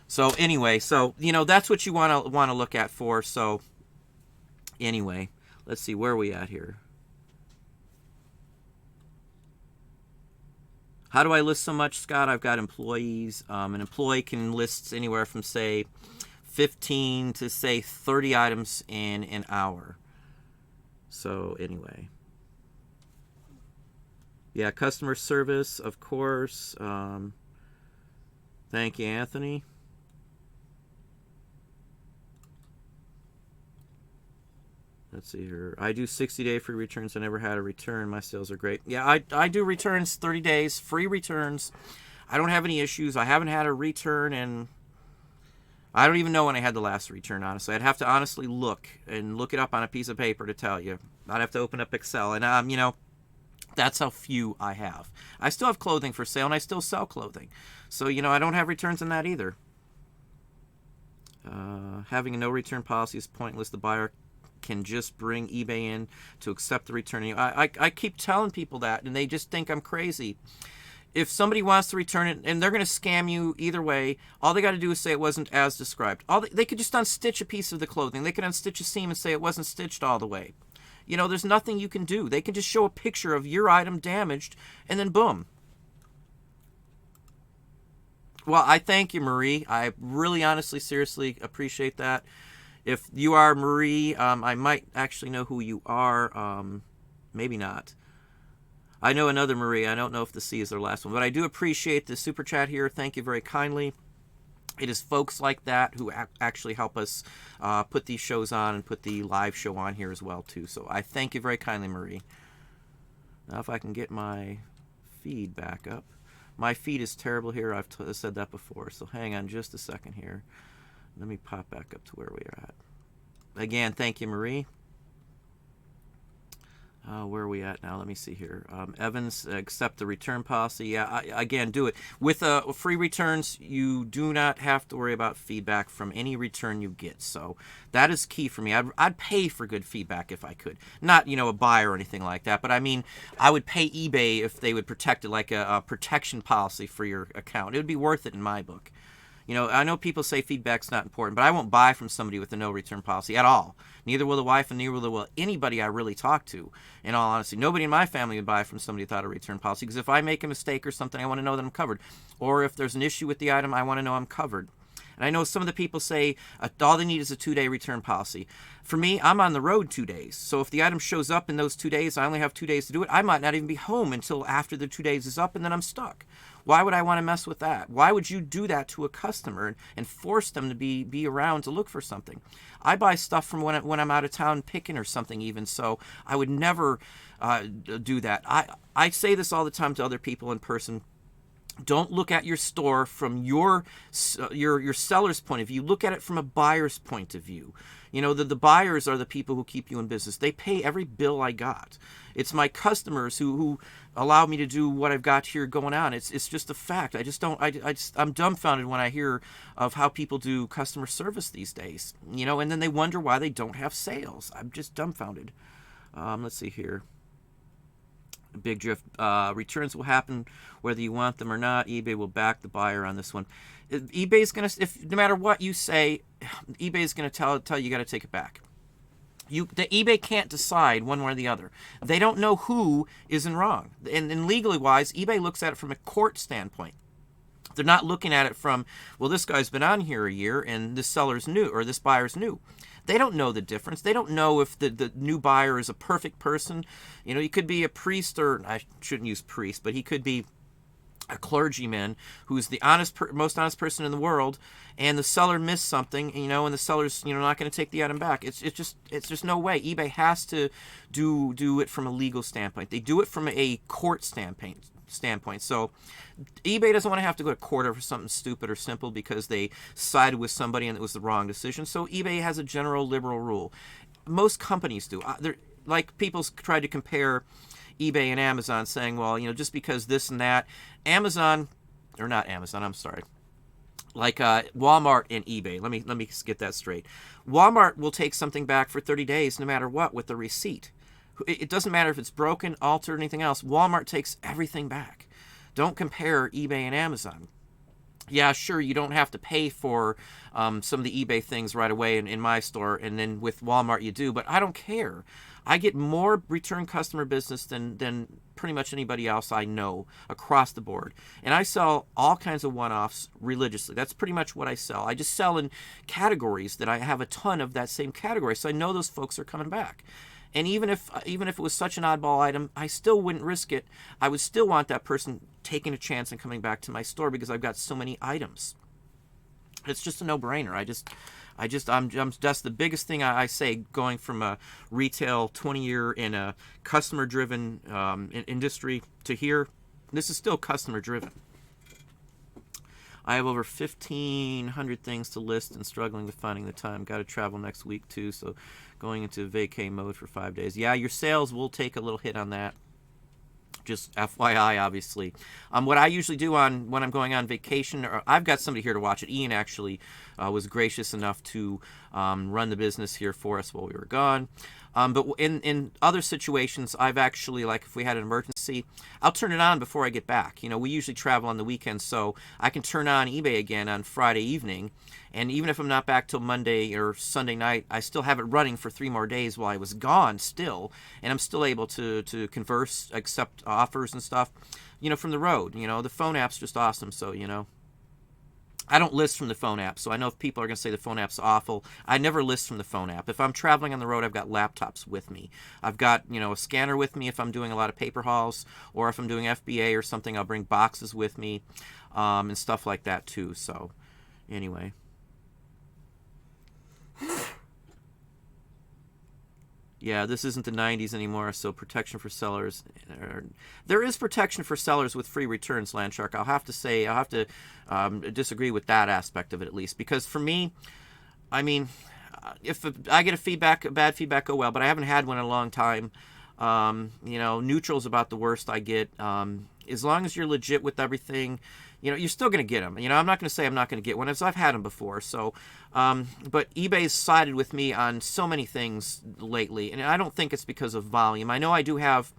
[SPEAKER 1] So anyway, that's what you want to look at for. So anyway. Let's see, where are we at here? How do I list so much, Scott? I've got employees. An employee can list anywhere from, say, 15 to, say, 30 items in an hour. So, anyway. Yeah, customer service, of course. Thank you, Anthony. Let's see here. I do 60-day free returns. I never had a return. My sales are great. Yeah, I do returns 30 days, free returns. I don't have any issues. I haven't had a return, and I don't even know when I had the last return, honestly. I'd have to honestly look it up on a piece of paper to tell you. I'd have to open up Excel, and that's how few I have. I still have clothing for sale, and I still sell clothing. So, I don't have returns in that either. Having a no return policy is pointless. The buyer can just bring eBay in to accept the return. I keep telling people that, and they just think I'm crazy. If somebody wants to return it, and they're going to scam you either way, all they got to do is say it wasn't as described. They could just unstitch a piece of the clothing. They could unstitch a seam and say it wasn't stitched all the way. There's nothing you can do. They can just show a picture of your item damaged, and then boom. Well, I thank you, Marie. I really, honestly, seriously appreciate that. If you are Marie, I might actually know who you are. Maybe not. I know another Marie. I don't know if the C is their last one, but I do appreciate the super chat here. Thank you very kindly. It is folks like that who actually help us put these shows on and put the live show on here as well, too. So I thank you very kindly, Marie. Now, if I can get my feed back up. My feed is terrible here. I've said that before, so hang on just a second here. Let me pop back up to where we are at. Again, thank you, Marie. Where are we at now? Let me see here. Evans, accept the return policy. Yeah, again, do it. With free returns, you do not have to worry about feedback from any return you get. So that is key for me. I'd pay for good feedback if I could. Not, a buyer or anything like that. But I mean, I would pay eBay if they would protect it like a protection policy for your account. It would be worth it in my book. I know people say feedback's not important, but I won't buy from somebody with a no return policy at all. Neither will the wife, and neither will anybody I really talk to. In all honesty, nobody in my family would buy from somebody without a return policy, because if I make a mistake or something, I want to know that I'm covered. Or if there's an issue with the item, I want to know I'm covered. And I know some of the people say all they need is a 2-day return policy. For me, I'm on the road 2 days. So if the item shows up in those 2 days, I only have 2 days to do it. I might not even be home until after the 2 days is up, and then I'm stuck. Why would I want to mess with that? Why would you do that to a customer and force them to be around to look for something? I buy stuff from when I'm out of town picking or something even, so I would never do that. I say this all the time to other people in person. Don't look at your store from your seller's point of view. Look at it from a buyer's point of view. The buyers are the people who keep you in business. They pay every bill I got. It's my customers who allow me to do what I've got here going on. It's just a fact. I'm dumbfounded when I hear of how people do customer service these days. And then they wonder why they don't have sales. I'm just dumbfounded. Let's see here. Big drift. Returns will happen whether you want them or not. eBay will back the buyer on this one. eBay's gonna, no matter what you say, eBay's gonna tell you got to take it back. The eBay can't decide one way or the other. They don't know who is in wrong. And legally wise, eBay looks at it from a court standpoint. They're not looking at it from, well, this guy's been on here a year and this seller's new or this buyer's new. They don't know the difference. They don't know if the new buyer is a perfect person. He could be a priest, or I shouldn't use priest, but he could be a clergyman who's the most honest person in the world, and the seller missed something, and the seller's not going to take the item back. It's just no way. eBay has to do it from a legal standpoint. They do it from a court standpoint. So eBay doesn't want to have to go to court over something stupid or simple because they sided with somebody and it was the wrong decision. So eBay has a general liberal rule. Most companies do. Like people try to compare eBay and Amazon, saying, well, just because this and that, Amazon, or not Amazon, I'm sorry, like Walmart and eBay. Let me get that straight. Walmart will take something back for 30 days no matter what with the receipt. It doesnof matter if it's broken, altered, or anything else. Walmart takes everything back. Don't compare eBay and Amazon. Yeah, sure, you don't have to pay for some of the eBay things right away in my store, and then with Walmart you do, but I don't care. I get more return customer business than pretty much anybody else I know across the board. And I sell all kinds of one-offs religiously. That's pretty much what I sell. I just sell in categories that I have a ton of that same category, so I know those folks are coming back. And even if it was such an oddball item, I still wouldn't risk it. I would still want that person taking a chance and coming back to my store because I've got so many items. It's just a no-brainer. That's the biggest thing I say, going from a retail 20-year in a customer-driven industry to here. This is still customer-driven. I have over 1,500 things to list and struggling with finding the time. Got to travel next week too, so going into vacay mode for 5 days. Yeah, your sales will take a little hit on that. Just FYI, obviously. What I usually do when I'm going on vacation, or I've got somebody here to watch it. Ian actually was gracious enough to run the business here for us while we were gone. But in other situations, I've actually, like if we had an emergency, I'll turn it on before I get back. We usually travel on the weekends, so I can turn on eBay again on Friday evening. And even if I'm not back till Monday or Sunday night, I still have it running for 3 more days while I was gone still. And I'm still able to converse, accept offers and stuff, from the road. The phone app's just awesome, so, I don't list from the phone app, so I know if people are going to say the phone app's awful, I never list from the phone app. If I'm traveling on the road, I've got laptops with me. I've got, a scanner with me if I'm doing a lot of paper hauls, or if I'm doing FBA or something, I'll bring boxes with me, and stuff like that too. So, anyway. Yeah, this isn't the 90s anymore, so protection for sellers. There is protection for sellers with free returns, Landshark. I'll have to disagree with that aspect of it at least. Because for me, I mean, if I get a bad feedback, oh well, but I haven't had one in a long time. Neutral's about the worst I get. As long as you're legit with everything, you're still going to get them. I'm not going to say I'm not going to get one, as I've had them before. So, but eBay's sided with me on so many things lately, and I don't think it's because of volume. I know I do have,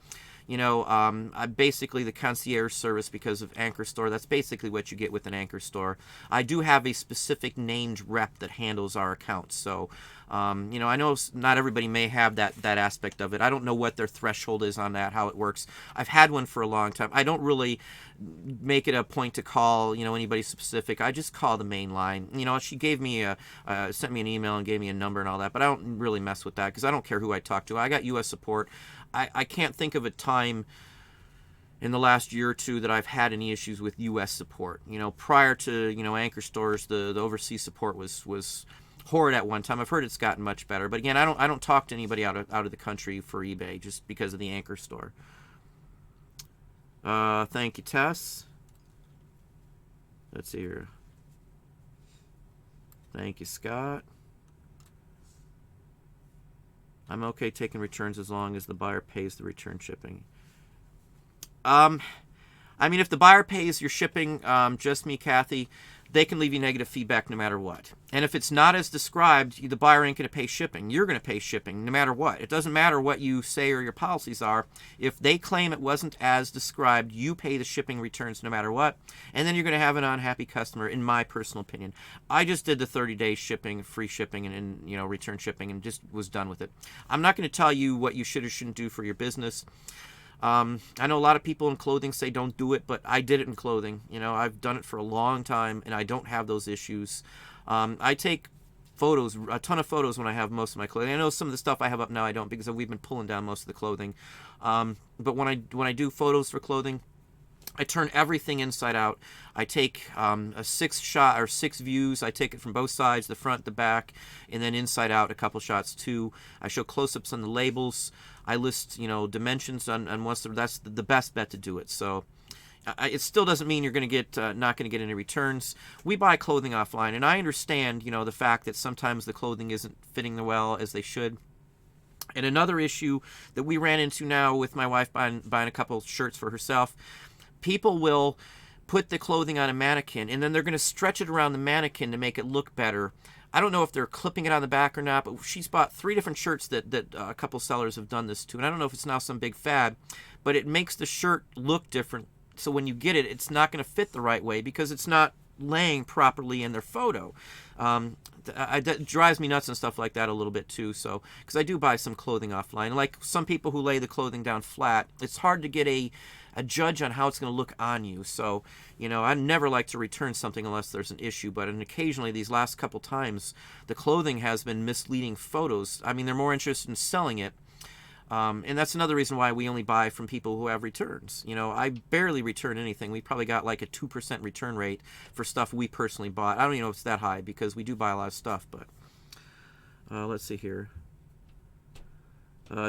[SPEAKER 1] basically the concierge service because of Anchor Store. That's basically what you get with an Anchor Store. I do have a specific named rep that handles our accounts. So, I know not everybody may have that aspect of it. I don't know what their threshold is on that, how it works. I've had one for a long time. I don't really make it a point to call, anybody specific. I just call the main line. She gave me sent me an email and gave me a number and all that, but I don't really mess with that because I don't care who I talk to. I got U.S. support. I can't think of a time in the last year or two that I've had any issues with U.S. support. Prior to, Anchor Stores, the overseas support was horrid at one time. I've heard it's gotten much better. But again, I don't talk to anybody out of the country for eBay just because of the Anchor Store. Thank you, Tess. Let's see here. Thank you, Scott. I'm okay taking returns as long as the buyer pays the return shipping. If the buyer pays your shipping, just me, Kathy, they can leave you negative feedback no matter what. And if it's not as described, the buyer ain't going to pay shipping. You're going to pay shipping no matter what. It doesn't matter what you say or your policies are. If they claim it wasn't as described, you pay the shipping returns no matter what. And then you're going to have an unhappy customer, in my personal opinion. I just did the 30-day shipping, free shipping, and return shipping, and just was done with it. I'm not going to tell you what you should or shouldn't do for your business. I know a lot of people in clothing say don't do it, but I did it in clothing. I've done it for a long time, and I don't have those issues. I take photos, a ton of photos when I have most of my clothing. I know some of the stuff I have up now I don't because we've been pulling down most of the clothing. But when I do photos for clothing, I turn everything inside out. I take a 6 views. I take it from both sides, the front, the back, and then inside out a couple shots too. I show close-ups on the labels. I list, dimensions on what's that's the best bet to do it. So it still doesn't mean you're going to get not going to get any returns. We buy clothing offline, and I understand, the fact that sometimes the clothing isn't fitting well as they should. And another issue that we ran into now with my wife buying a couple shirts for herself, people will put the clothing on a mannequin, and then they're going to stretch it around the mannequin to make it look better. I don't know if they're clipping it on the back or not, but she's bought 3 different shirts that a couple sellers have done this to. And I don't know if it's now some big fad, but it makes the shirt look different. So when you get it, it's not going to fit the right way because it's not laying properly in their photo. That drives me nuts and stuff like that a little bit too. So, because I do buy some clothing offline. Like some people who lay the clothing down flat, it's hard to get a judge on how it's going to look on you. So, I never like to return something unless there's an issue. But occasionally, these last couple times, the clothing has been misleading photos. I mean, they're more interested in selling it. And that's another reason why we only buy from people who have returns. I barely return anything. We probably got like a 2% return rate for stuff we personally bought. I don't even know if it's that high because we do buy a lot of stuff. But let's see here.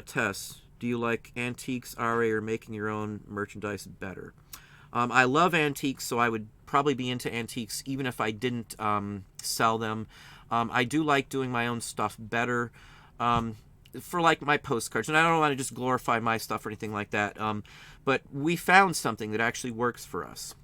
[SPEAKER 1] Tess. Do you like antiques, RA, or making your own merchandise better? I love antiques, so I would probably be into antiques even if I didn't sell them. I do like doing my own stuff better for like my postcards. And I don't want to just glorify my stuff or anything like that. But we found something that actually works for us.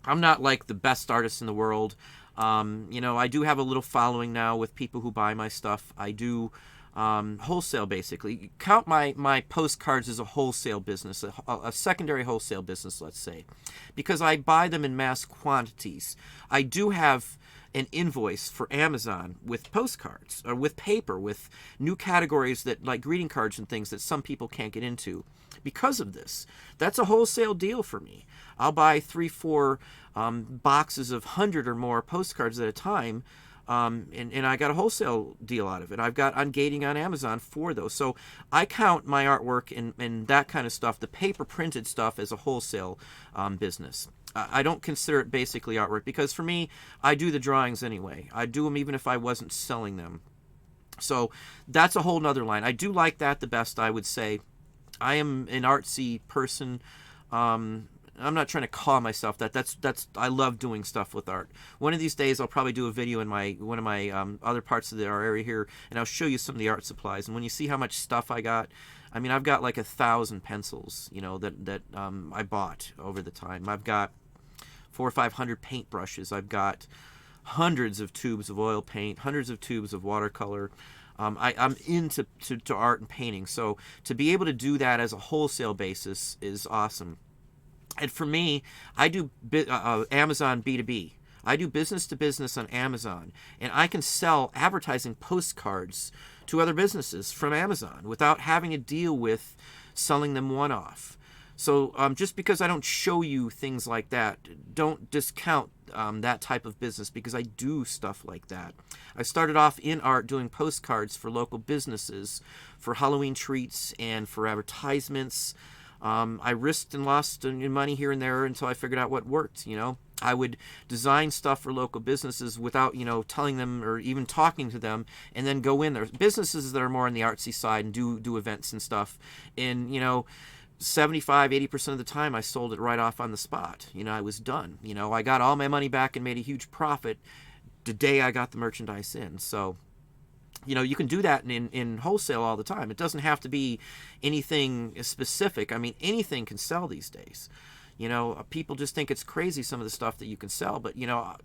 [SPEAKER 1] I'm not like the best artist in the world. I do have a little following now with people who buy my stuff. I do wholesale, basically. Count my postcards as a wholesale business, a secondary wholesale business, let's say, because I buy them in mass quantities. I do have an invoice for Amazon with postcards or with paper, with new categories that like greeting cards and things that some people can't get into. because of this. That's a wholesale deal for me. I'll buy 3-4 boxes of 100 or more postcards at a time, and I got a wholesale deal out of it. I've got ungating on Amazon for those. So I count my artwork and that kind of stuff, the paper printed stuff, as a wholesale business. I don't consider it basically artwork, because for me, I do the drawings anyway. I do them even if I wasn't selling them. So that's a whole nother line. I do like that the best, I would say. I am an artsy person. I'm not trying to call myself that. That's I love doing stuff with art. One of these days, I'll probably do a video in one of my other parts of our area here, and I'll show you some of the art supplies. And when you see how much stuff I got, I mean, I've got like 1,000 pencils, that I bought over the time. I've got 400 or 500 paintbrushes. I've got hundreds of tubes of oil paint, hundreds of tubes of watercolor. I'm into art and painting, so to be able to do that as a wholesale basis is awesome. And for me, I do Amazon B2B. I do business to business on Amazon, and I can sell advertising postcards to other businesses from Amazon without having to deal with selling them one-off. So just because I don't show you things like that, don't discount that type of business, because I do stuff like that. I started off in art doing postcards for local businesses, for Halloween treats and for advertisements. I risked and lost money here and there until I figured out what worked. I would design stuff for local businesses without, telling them or even talking to them, and then go in there. Businesses that are more on the artsy side and do events and stuff. And, 75-80% of the time I sold it right off on the spot. I was done. I got all my money back and made a huge profit the day I got the merchandise in. So, you can do that in wholesale all the time. It doesn't have to be anything specific. I mean, anything can sell these days. People just think it's crazy, some of the stuff that you can sell. But,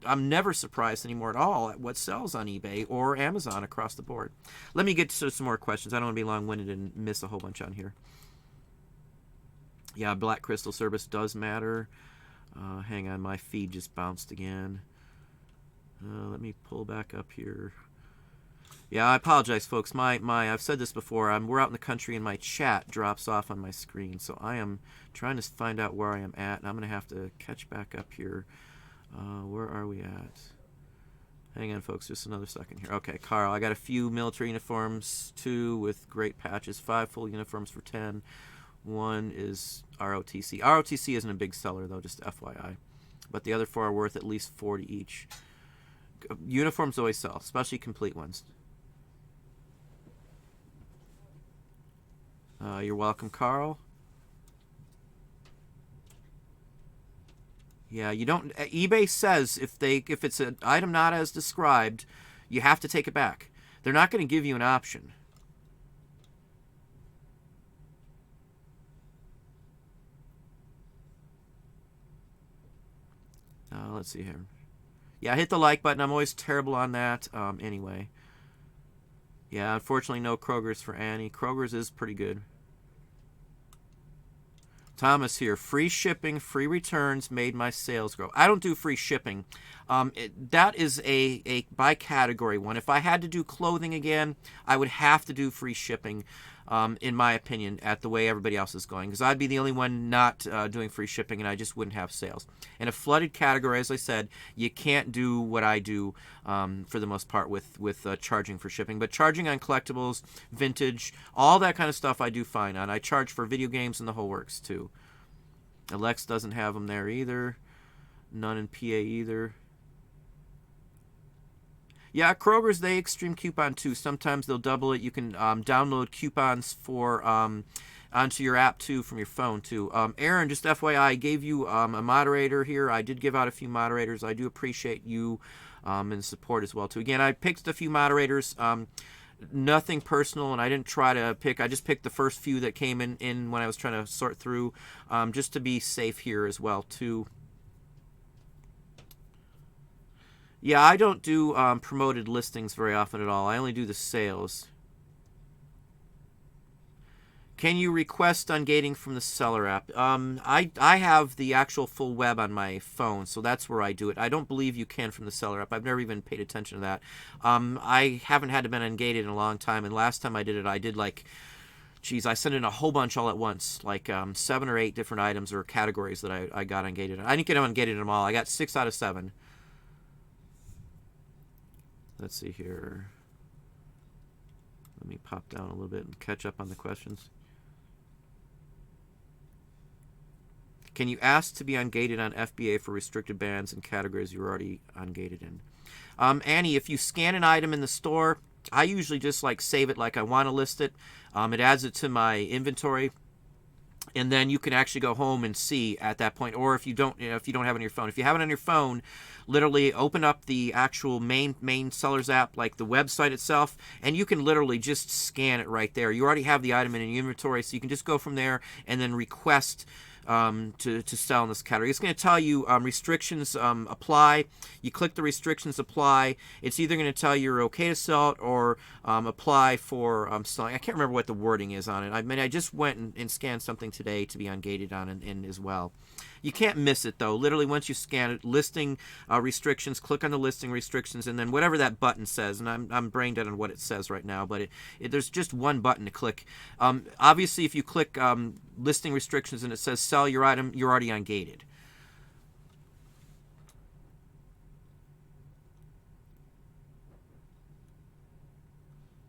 [SPEAKER 1] I'm never surprised anymore at all at what sells on eBay or Amazon across the board. Let me get to some more questions. I don't want to be long-winded and miss a whole bunch on here. Yeah, black crystal service does matter. Hang on, my feed just bounced again. Let me pull back up here. Yeah, I apologize, folks. I've said this before. We're out in the country, and my chat drops off on my screen. So I am trying to find out where I am at, and I'm going to have to catch back up here. Where are we at? Hang on, folks. Just another second here. Okay, Carl, I got a few military uniforms, 2 with great patches, 5 full uniforms for 10. 1 is ROTC. ROTC isn't a big seller, though, just FYI. But the other 4 are worth at least 40 each. Uniforms always sell, especially complete ones. You're welcome, Carl. Yeah, you don't. eBay says if it's an item not as described, you have to take it back. They're not going to give you an option. Let's see here. Yeah, hit the like button. I'm always terrible on that. Anyway. Yeah, unfortunately, no Kroger's for Annie. Kroger's is pretty good. Thomas here. Free shipping, free returns made my sales grow. I don't do free shipping. That is a by category one. If I had to do clothing again, I would have to do free shipping, in my opinion, at the way everybody else is going. Because I'd be the only one not doing free shipping, and I just wouldn't have sales. In a flooded category, as I said, you can't do what I do for the most part with charging for shipping. But charging on collectibles, vintage, all that kind of stuff I do fine on. I charge for video games and the whole works, too. Alex doesn't have them there either. None in PA either. Yeah, Kroger's, they extreme coupon too. Sometimes they'll double it. You can download coupons for onto your app too from your phone too. Aaron, just FYI, I gave you a moderator here. I did give out a few moderators. I do appreciate you and support as well too. Again, I picked a few moderators. Nothing personal, and I didn't try to pick. I just picked the first few that came in when I was trying to sort through, just to be safe here as well too. Yeah, I don't do promoted listings very often at all. I only do the sales. Can you request ungating from the seller app? I have the actual full web on my phone, so that's where I do it. I don't believe you can from the seller app. I've never even paid attention to that. I haven't had to been ungated in a long time, and last time I did it, I did like geez, I sent in a whole bunch all at once, like 7 or 8 different items or categories that I got ungated. I didn't get ungated in them all. I got 6 out of 7. Let's see here. Let me pop down a little bit and catch up on the questions. Can you ask to be ungated on FBA for restricted bands and categories you're already ungated in? Annie, if you scan an item in the store, I usually just like save it like I want to list it. It adds it to my inventory, and then you can actually go home and see at that point. Or if you don't, if you don't have it on your phone, if you have it on your phone, literally open up the actual main sellers app, like the website itself, and you can literally just scan it right there. You already have the item in your inventory, so you can just go from there and then request to sell in this category. It's going to tell you restrictions apply. You click the restrictions apply. It's either going to tell you you're okay to sell it or apply for selling. I can't remember what the wording is on it. I mean, I just went and scanned something today to be ungated on in as well. You can't miss it, though. Literally, once you scan it, listing restrictions, click on the listing restrictions, and then whatever that button says, and I'm brain dead on what it says right now, but there's just one button to click. Obviously, if you click listing restrictions and it says sell your item, you're already ungated.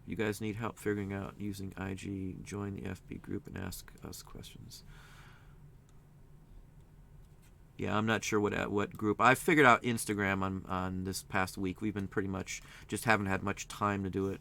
[SPEAKER 1] You guys need help figuring out using IG, join the FB group and ask us questions. Yeah, I'm not sure what group. I figured out Instagram on this past week. We've been pretty much just haven't had much time to do it.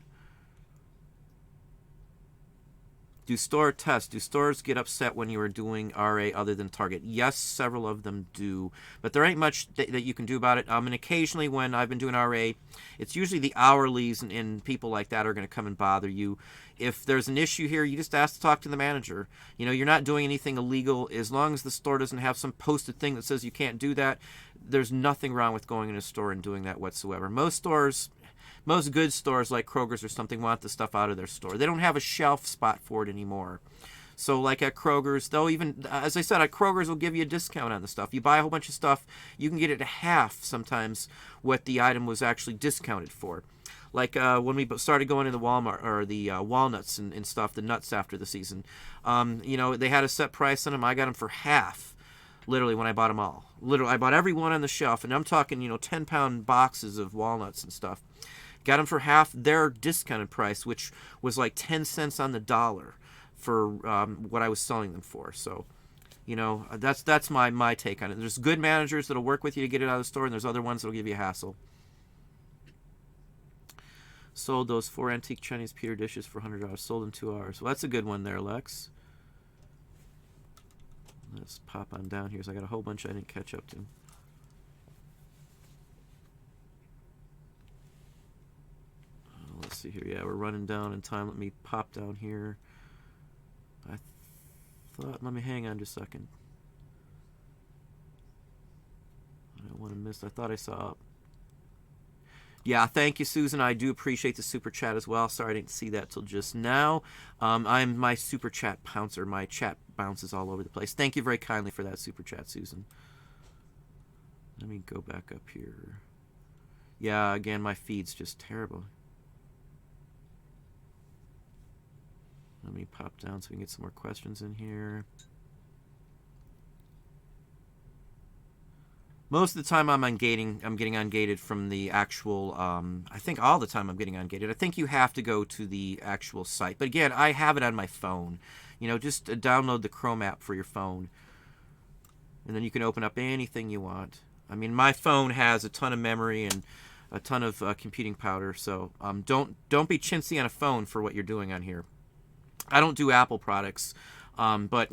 [SPEAKER 1] Do stores get upset when you are doing RA other than Target? Yes, several of them do, but there ain't much that you can do about it. And occasionally when I've been doing RA, it's usually the hourlies and people like that are going to come and bother you. If there's an issue here, you just ask to talk to the manager. You know, you're not doing anything illegal. As long as the store doesn't have some posted thing that says you can't do that, there's nothing wrong with going in a store and doing that whatsoever. Most good stores like Kroger's or something want the stuff out of their store. They don't have a shelf spot for it anymore. So like at Kroger's, they'll even, as I said, at Kroger's will give you a discount on the stuff. You buy a whole bunch of stuff, you can get it at half sometimes what the item was actually discounted for. Like when we started going into the Walmart or the walnuts and stuff, the nuts after the season, they had a set price on them. I got them for half. Literally, when I bought them all. Literally, I bought every one on the shelf, and I'm talking, 10-pound boxes of walnuts and stuff. Got them for half their discounted price, which was like 10 cents on the dollar for what I was selling them for. So, that's my take on it. There's good managers that'll work with you to get it out of the store, and there's other ones that'll give you a hassle. Sold those 4 antique Chinese pewter dishes for $100. Sold in 2 hours. Well, that's a good one there, Lex. Let's pop on down here. So I got a whole bunch I didn't catch up to. Let's see here. Yeah, we're running down in time. Let me pop down here. Let me hang on just a second. I don't want to miss. I thought I saw. Yeah, thank you, Susan. I do appreciate the super chat as well. Sorry I didn't see that till just now. I'm my super chat pouncer. My chat bounces all over the place. Thank you very kindly for that super chat, Susan. Let me go back up here. Yeah, again, my feed's just terrible. Let me pop down so we can get some more questions in here. Most of the time I'm getting ungated from the actual, I think all the time I'm getting ungated. I think you have to go to the actual site. But again, I have it on my phone. Just download the Chrome app for your phone. And then you can open up anything you want. I mean, my phone has a ton of memory and a ton of computing power. So don't be chintzy on a phone for what you're doing on here. I don't do Apple products, but,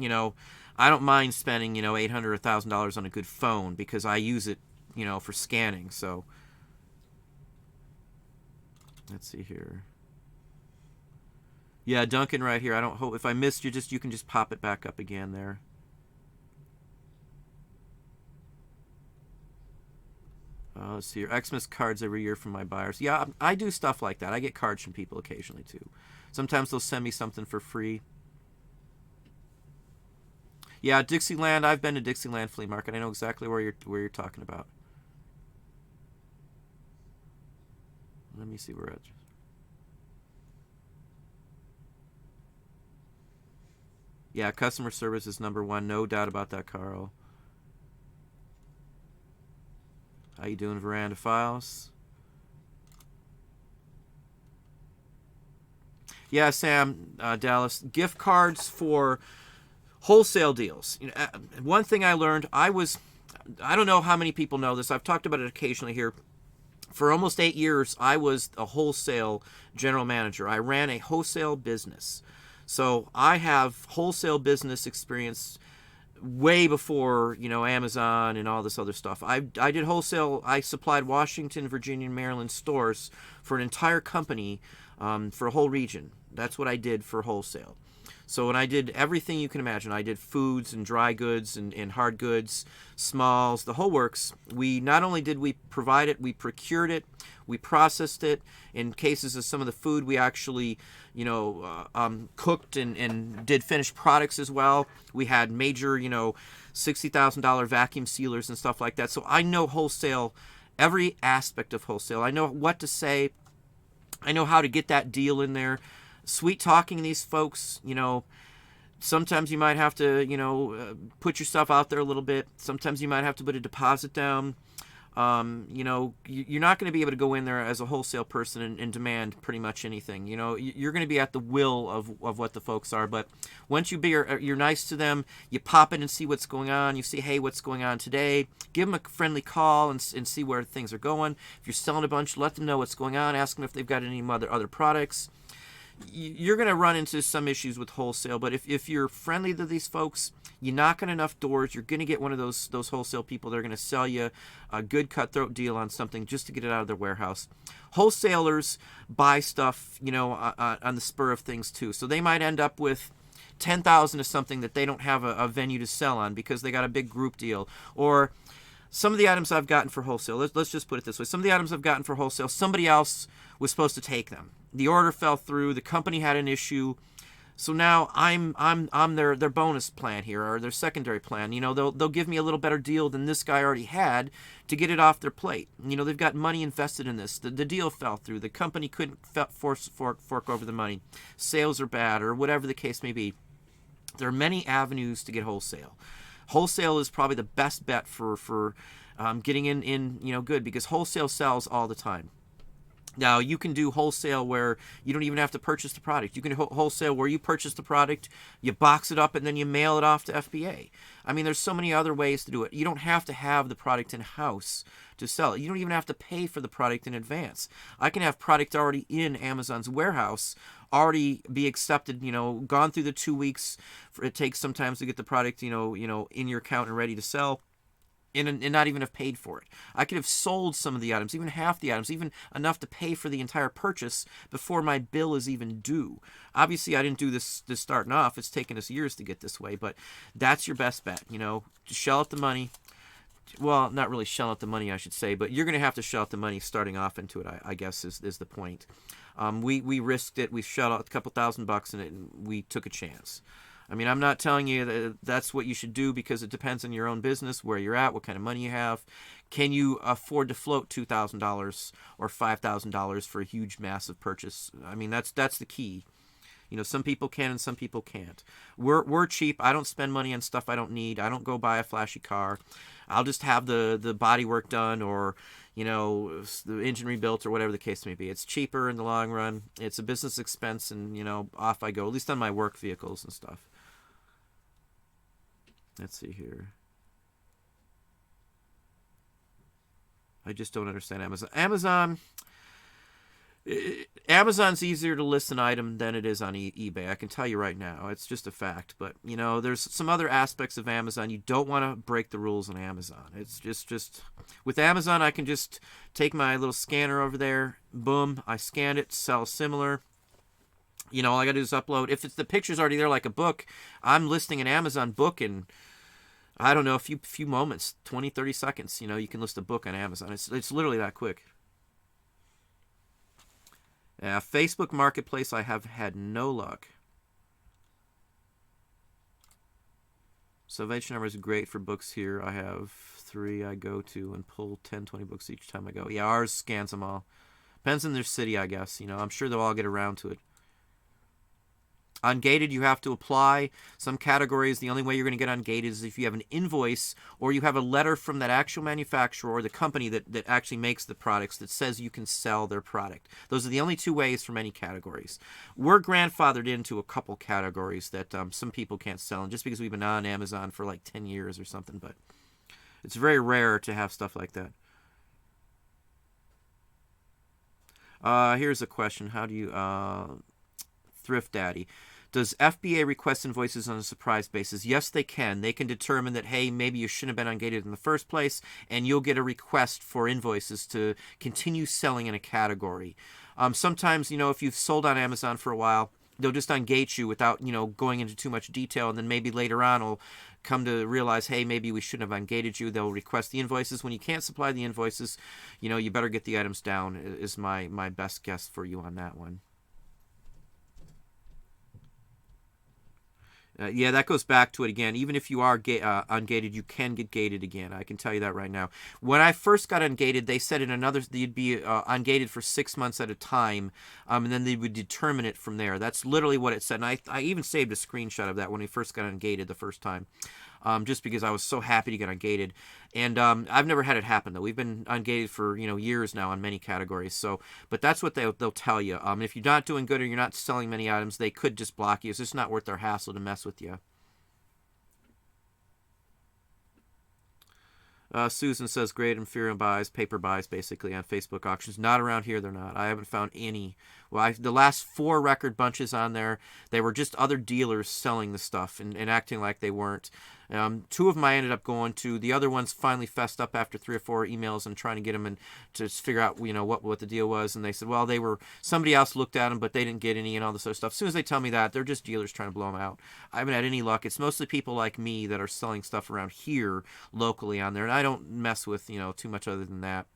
[SPEAKER 1] I don't mind spending, $800 or $1,000 on a good phone because I use it, for scanning. So let's see here. Yeah, Duncan right here. I don't hope if I missed you, you can just pop it back up again there. Let's see here. Xmas cards every year from my buyers. Yeah, I do stuff like that. I get cards from people occasionally too. Sometimes they'll send me something for free. Yeah, Dixieland. I've been to Dixieland Flea Market. I know exactly where you're talking about. Let me see where it's. Yeah, customer service is number one. No doubt about that, Carl. How you doing, Veranda Files? Yeah, Sam, Dallas. Gift cards for wholesale deals. One thing I learned, I don't know how many people know this. I've talked about it occasionally here. For almost 8 years, I was a wholesale general manager. I ran a wholesale business. So I have wholesale business experience way before, Amazon and all this other stuff. I did wholesale. I supplied Washington, Virginia, and Maryland stores for an entire company, for a whole region. That's what I did for wholesale. So when I did everything you can imagine, I did foods and dry goods and hard goods, smalls, the whole works. We not only did we provide it, we procured it, we processed it. In cases of some of the food, we actually, cooked and did finished products as well. We had major, $60,000 vacuum sealers and stuff like that. So I know wholesale, every aspect of wholesale. I know what to say. I know how to get that deal in there. Sweet talking these folks, sometimes you might have to, put yourself out there a little bit. Sometimes you might have to put a deposit down. You're not going to be able to go in there as a wholesale person and demand pretty much anything. You're going to be at the will of what the folks are. But once you're nice to them, you pop in and see what's going on. You see, hey, what's going on today? Give them a friendly call and see where things are going. If you're selling a bunch, let them know what's going on. Ask them if they've got any other products. You're going to run into some issues with wholesale, but if you're friendly to these folks, you knock on enough doors, you're going to get one of those wholesale people that are going to sell you a good cutthroat deal on something just to get it out of their warehouse. Wholesalers buy stuff, on the spur of things too. So they might end up with 10,000 of something that they don't have a venue to sell on because they got a big group deal. Or some of the items I've gotten for wholesale, let's just put it this way. Some of the items I've gotten for wholesale, somebody else was supposed to take them. The order fell through. The company had an issue. So now I'm their bonus plan here, or their secondary plan. They'll give me a little better deal than this guy already had to get it off their plate. They've got money invested in this. The deal fell through. The company couldn't fork over the money. Sales are bad, or whatever the case may be. There are many avenues to get wholesale. Wholesale is probably the best bet for getting in good, because wholesale sells all the time. Now, you can do wholesale where you don't even have to purchase the product. You can wholesale where you purchase the product, you box it up, and then you mail it off to FBA. I mean, there's so many other ways to do it. You don't have to have the product in-house to sell it. You don't even have to pay for the product in advance. I can have product already in Amazon's warehouse, already be accepted, gone through the 2 weeks it takes sometimes to get the product, in your account and ready to sell. And not even have paid for it. I could have sold some of the items, even half the items, even enough to pay for the entire purchase before my bill is even due. Obviously, I didn't do this starting off. It's taken us years to get this way, but that's your best bet. Shell out the money. Well, not really shell out the money, I should say, but you're going to have to shell out the money starting off into it, I guess, is the point. We risked it. We shelled out a couple $1,000 in it, and we took a chance. I mean, I'm not telling you that that's what you should do, because it depends on your own business, where you're at, what kind of money you have. Can you afford to float $2,000 or $5,000 for a huge, massive purchase? I mean, that's the key. Some people can and some people can't. We're cheap. I don't spend money on stuff I don't need. I don't go buy a flashy car. I'll just have the body work done, or the engine rebuilt, or whatever the case may be. It's cheaper in the long run. It's a business expense, and off I go. At least on my work vehicles and stuff. Let's see here. I just don't understand Amazon. Amazon's easier to list an item than it is on eBay. I can tell you right now. It's just a fact. But, there's some other aspects of Amazon. You don't want to break the rules on Amazon. It's just with Amazon, I can just take my little scanner over there. Boom. I scan it. Sell similar. All I got to do is upload. If the picture's already there like a book, I'm listing an Amazon book in, I don't know, a few moments, 20, 30 seconds. You can list a book on Amazon. It's literally that quick. Facebook Marketplace, I have had no luck. Salvation Armor is great for books here. I have 3 I go to and pull 10, 20 books each time I go. Yeah, ours scans them all. Depends on their city, I guess. I'm sure they'll all get around to it. Ungated, you have to apply. Some categories, the only way you're going to get ungated is if you have an invoice or you have a letter from that actual manufacturer or the company that actually makes the products that says you can sell their product. Those are the only two ways for many categories. We're grandfathered into a couple categories that some people can't sell, and just because we've been on Amazon for like 10 years or something, but it's very rare to have stuff like that. Here's a question. How do you... Thrift Daddy. Does FBA request invoices on a surprise basis? Yes, they can. They can determine that, hey, maybe you shouldn't have been ungated in the first place, and you'll get a request for invoices to continue selling in a category. Sometimes, if you've sold on Amazon for a while, they'll just ungate you without, going into too much detail, and then maybe later on will come to realize, hey, maybe we shouldn't have ungated you. They'll request the invoices. When you can't supply the invoices, you better get the items down, is my best guess for you on that one. Yeah, that goes back to it again. Even if you are ungated, you can get gated again. I can tell you that right now. When I first got ungated, they said you'd be ungated for 6 months at a time, and then they would determine it from there. That's literally what it said. And I even saved a screenshot of that when we first got ungated the first time. Just because I was so happy to get ungated. And I've never had it happen, though. We've been ungated for, years now on many categories. So, but that's what they'll tell you. If you're not doing good or you're not selling many items, they could just block you. It's just not worth their hassle to mess with you. Susan says great inferior buys, paper buys, basically, on Facebook auctions. Not around here, they're not. I haven't found any. Well, the last 4 record bunches on there, they were just other dealers selling the stuff and acting like they weren't. 2 of them I ended up going to. The other ones finally fessed up after 3 or 4 emails and trying to get them and to figure out, what the deal was. And they said, well, somebody else looked at them, but they didn't get any and all this other stuff. As soon as they tell me that, they're just dealers trying to blow them out. I haven't had any luck. It's mostly people like me that are selling stuff around here locally on there. And I don't mess with, too much other than that.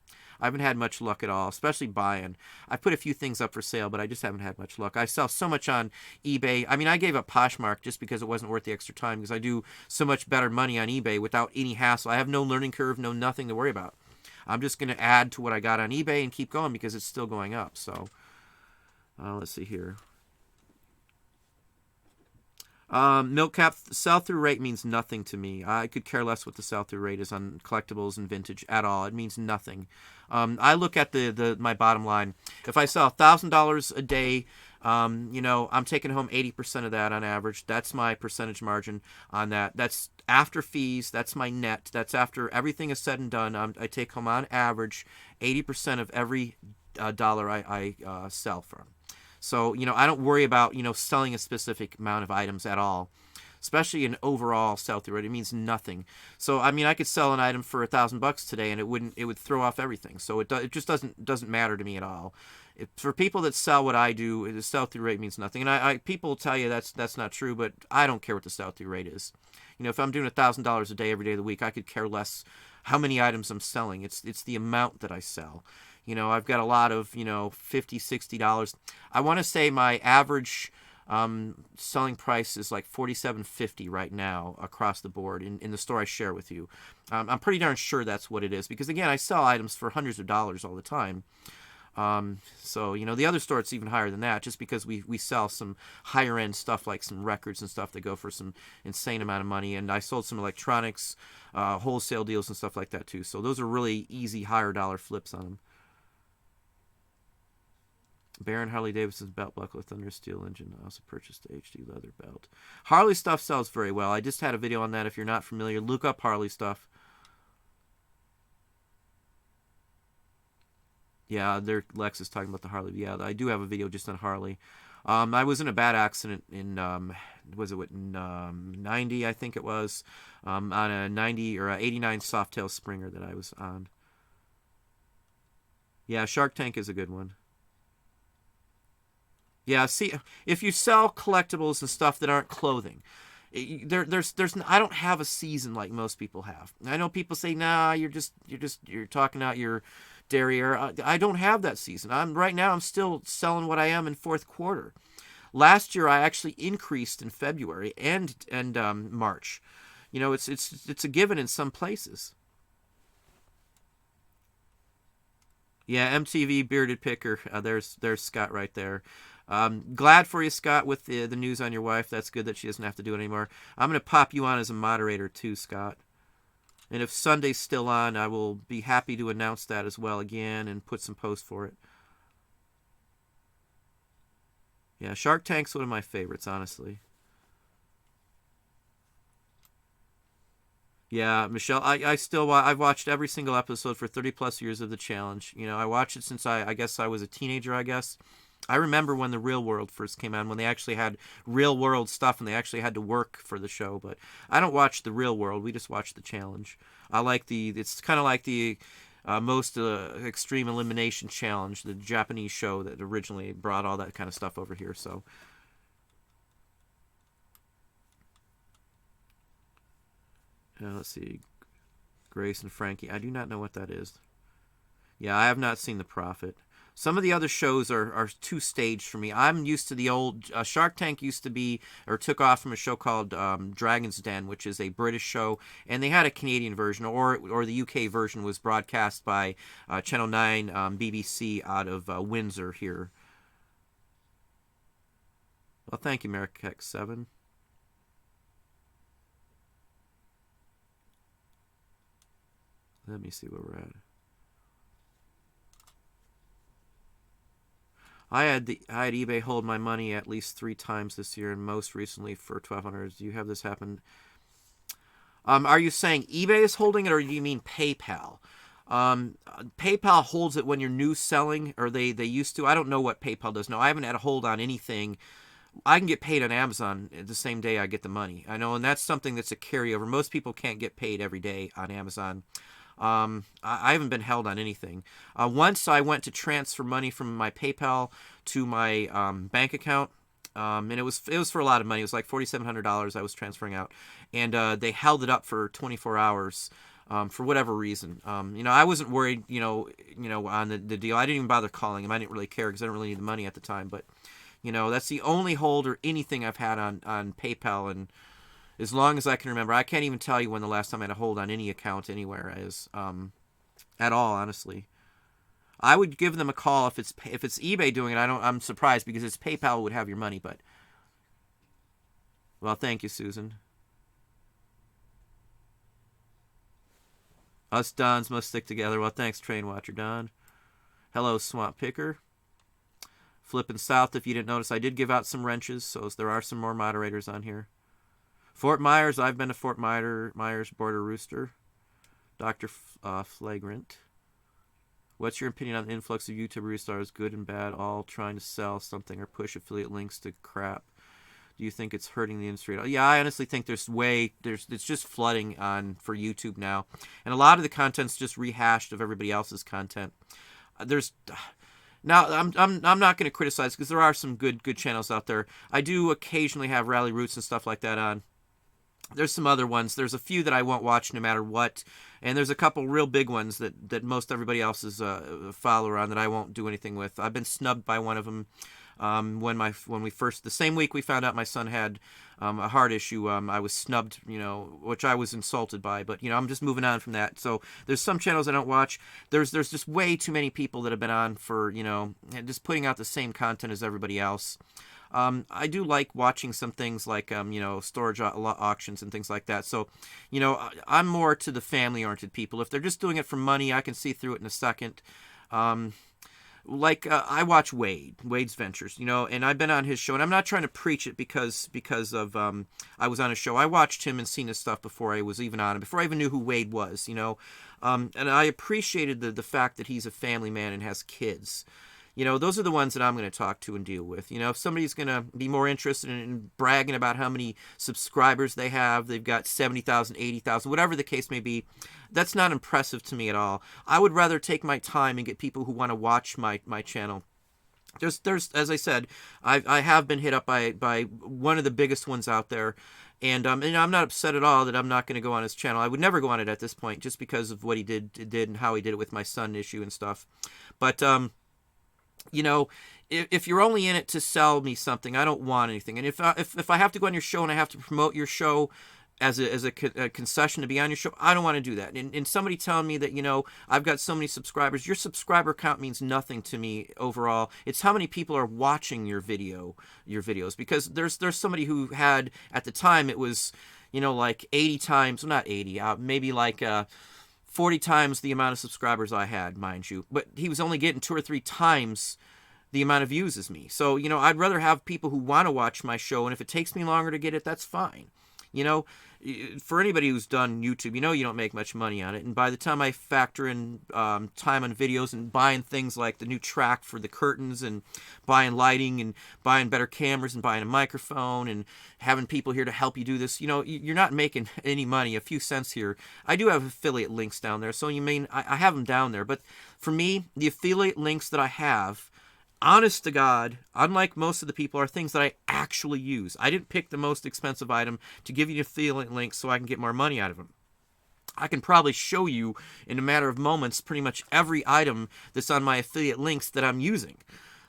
[SPEAKER 1] I haven't had much luck at all, especially buying. I put a few things up for sale, but I just haven't had much luck. I sell so much on eBay. I mean, I gave up Poshmark just because it wasn't worth the extra time, because I do so much better money on eBay without any hassle. I have no learning curve, no nothing to worry about. I'm just going to add to what I got on eBay and keep going because it's still going up. So let's see here. Milk cap sell-through rate means nothing to me. I could care less what the sell-through rate is on collectibles and vintage at all. It means nothing. I look at my bottom line. If I sell $1,000 a day, I'm taking home 80% of that on average. That's my percentage margin on that. That's after fees. That's my net. That's after everything is said and done. I take home on average 80% of every dollar I sell from. So, I don't worry about, selling a specific amount of items at all, especially an overall sell-through rate. It means nothing. So, I could sell an item for $1,000 today and it would throw off everything. So it just doesn't matter to me at all. For people that sell what I do, the sell-through rate means nothing. And people tell you that's not true, but I don't care what the sell-through rate is. If I'm doing $1,000 a day every day of the week, I could care less how many items I'm selling. It's the amount that I sell. I've got a lot of, $50, $60. I want to say my average selling price is like $47.50 right now across the board in the store I share with you. I'm pretty darn sure that's what it is because, again, I sell items for hundreds of dollars all the time. So, the other store, it's even higher than that just because we sell some higher end stuff like some records and stuff that go for some insane amount of money. And I sold some electronics, wholesale deals and stuff like that too. So those are really easy higher dollar flips on them. Baron Harley Davidson's belt buckle with Thunder Steel engine. I also purchased the HD leather belt. Harley stuff sells very well. I just had a video on that. If you're not familiar, look up Harley stuff. Yeah, Lex is talking about the Harley. Yeah, I do have a video just on Harley. I was in a bad accident in, 90, I think it was, on a 90 or a 89 Softail Springer that I was on. Yeah, Shark Tank is a good one. Yeah, see, if you sell collectibles and stuff that aren't clothing, there's I don't have a season like most people have. I know people say, nah, you're talking out your derriere. I don't have that season. Right now I'm still selling what I am in fourth quarter. Last year I actually increased in February and March. It's a given in some places. Yeah, MTV Bearded Picker. There's Scott right there. Glad for you, Scott, with the news on your wife. That's good that she doesn't have to do it anymore. I'm going to pop you on as a moderator too, Scott. And if Sunday's still on, I will be happy to announce that as well again and put some posts for it. Yeah, Shark Tank's one of my favorites, honestly. Yeah, Michelle, I've watched every single episode for 30 plus years of the challenge. I watched it since I guess I was a teenager, I guess. I remember when the Real World first came on, when they actually had real world stuff and they actually had to work for the show. But I don't watch the Real World. We just watch the challenge. It's kind of like the most extreme elimination challenge, the Japanese show that originally brought all that kind of stuff over here. So. Let's see. Grace and Frankie. I do not know what that is. Yeah, I have not seen The Prophet. Some of the other shows are too staged for me. I'm used to the old... Shark Tank used to be, or took off from a show called Dragon's Den, which is a British show, and they had a Canadian version, or the UK version was broadcast by Channel 9 BBC out of Windsor here. Well, thank you, Merrick7. Let me see where we're at. I had eBay hold my money at least 3 times this year, and most recently for $1,200. Do you have this happen? Are you saying eBay is holding it, or do you mean PayPal? PayPal holds it when you're new selling, or they used to. I don't know what PayPal does. No, I haven't had a hold on anything. I can get paid on Amazon the same day I get the money. I know, and that's something that's a carryover. Most people can't get paid every day on Amazon. I haven't been held on anything. Once I went to transfer money from my PayPal to my bank account, and it was for a lot of money. It was like $4,700 I was transferring out, and they held it up for 24 hours for whatever reason. I wasn't worried, on the deal. I didn't even bother calling them. I didn't really care because I didn't really need the money at the time. But that's the only hold or anything I've had on PayPal, and as long as I can remember. I can't even tell you when the last time I had a hold on any account anywhere is, at all, honestly. I would give them a call if it's eBay doing it. I'm surprised because it's PayPal would have your money, but well, thank you, Susan. Us Dons must stick together. Well, thanks, Train Watcher Don. Hello, Swamp Picker. Flipping south, if you didn't notice, I did give out some wrenches, so there are some more moderators on here. Fort Myers, I've been to Fort Myers Border Rooster. Dr. Flagrant. What's your opinion on the influx of YouTube restars, good and bad, all trying to sell something or push affiliate links to crap? Do you think it's hurting the industry at all? Yeah, I honestly think it's just flooding for YouTube now. And a lot of the content's just rehashed of everybody else's content. Now, I'm not going to criticize because there are some good channels out there. I do occasionally have Rally Roots and stuff like that on. There's some other ones. There's a few that I won't watch no matter what. And there's a couple real big ones that most everybody else is a follower on that I won't do anything with. I've been snubbed by one of them the same week we found out my son had a heart issue. I was snubbed, which I was insulted by. But, I'm just moving on from that. So there's some channels I don't watch. There's just way too many people that have been on for, just putting out the same content as everybody else. I do like watching some things like, storage auctions and things like that. So, I'm more to the family-oriented people. If they're just doing it for money, I can see through it in a second. I watch Wade's Ventures, and I've been on his show, and I'm not trying to preach it because of I was on his show. I watched him and seen his stuff before I was even on it, before I even knew who Wade was, and I appreciated the fact that he's a family man and has kids. Those are the ones that I'm going to talk to and deal with. If somebody's going to be more interested in bragging about how many subscribers they have, they've got 70,000, 80,000, whatever the case may be, that's not impressive to me at all. I would rather take my time and get people who want to watch my channel. There's as I said, I have been hit up by one of the biggest ones out there. And I'm not upset at all that I'm not going to go on his channel. I would never go on it at this point just because of what he did and how he did it with my son issue and stuff. But, if you're only in it to sell me something, I don't want anything. And if I have to go on your show and I have to promote your show, a concession to be on your show. I don't want to do that. And somebody telling me that, I've got so many subscribers. Your subscriber count means nothing to me overall. It's how many people are watching your videos. Because there's somebody who had, at the time, it was, like 80 times, well, not 80, maybe like 40 times the amount of subscribers I had, mind you. But he was only getting 2 or 3 times the amount of views as me. So, I'd rather have people who want to watch my show, and if it takes me longer to get it, that's fine. For anybody who's done YouTube, you don't make much money on it. And by the time I factor in time on videos and buying things like the new track for the curtains and buying lighting and buying better cameras and buying a microphone and having people here to help you do this, you're not making any money, a few cents here. I do have affiliate links down there, so I have them down there. But for me, the affiliate links that I have, honest to God, unlike most of the people, are things that I actually use. I didn't pick the most expensive item to give you the affiliate link so I can get more money out of them. I can probably show you in a matter of moments pretty much every item that's on my affiliate links that I'm using.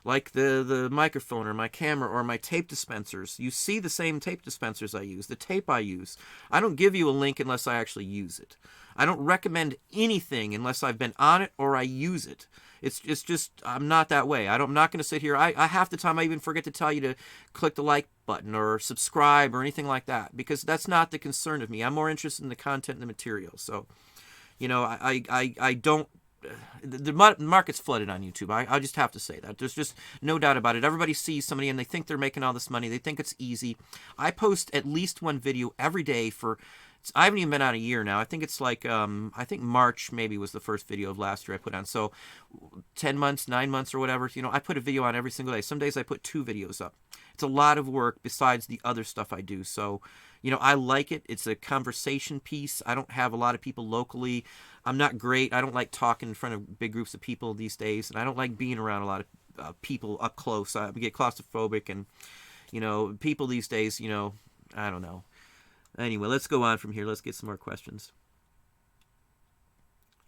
[SPEAKER 1] Like the microphone or my camera or my tape dispensers. You see the same tape dispensers I use, the tape I use. I don't give you a link unless I actually use it. I don't recommend anything unless I've been on it or I use it. It's just, I'm not that way. I'm not going to sit here. I half the time I even forget to tell you to click the like button or subscribe or anything like that, because that's not the concern of me. I'm more interested in the content and the material. So, I don't, the market's flooded on YouTube. I just have to say that. There's just no doubt about it. Everybody sees somebody and they think they're making all this money. They think it's easy. I post at least one video every day for, I haven't even been out a year now. I think it's like, I think March maybe was the first video of last year I put on. So 10 months, 9 months or whatever, I put a video on every single day. Some days I put 2 videos up. It's a lot of work besides the other stuff I do. So, I like it. It's a conversation piece. I don't have a lot of people locally. I'm not great. I don't like talking in front of big groups of people these days. And I don't like being around a lot of people up close. I get claustrophobic and, people these days, I don't know. Anyway, let's go on from here. Let's get some more questions.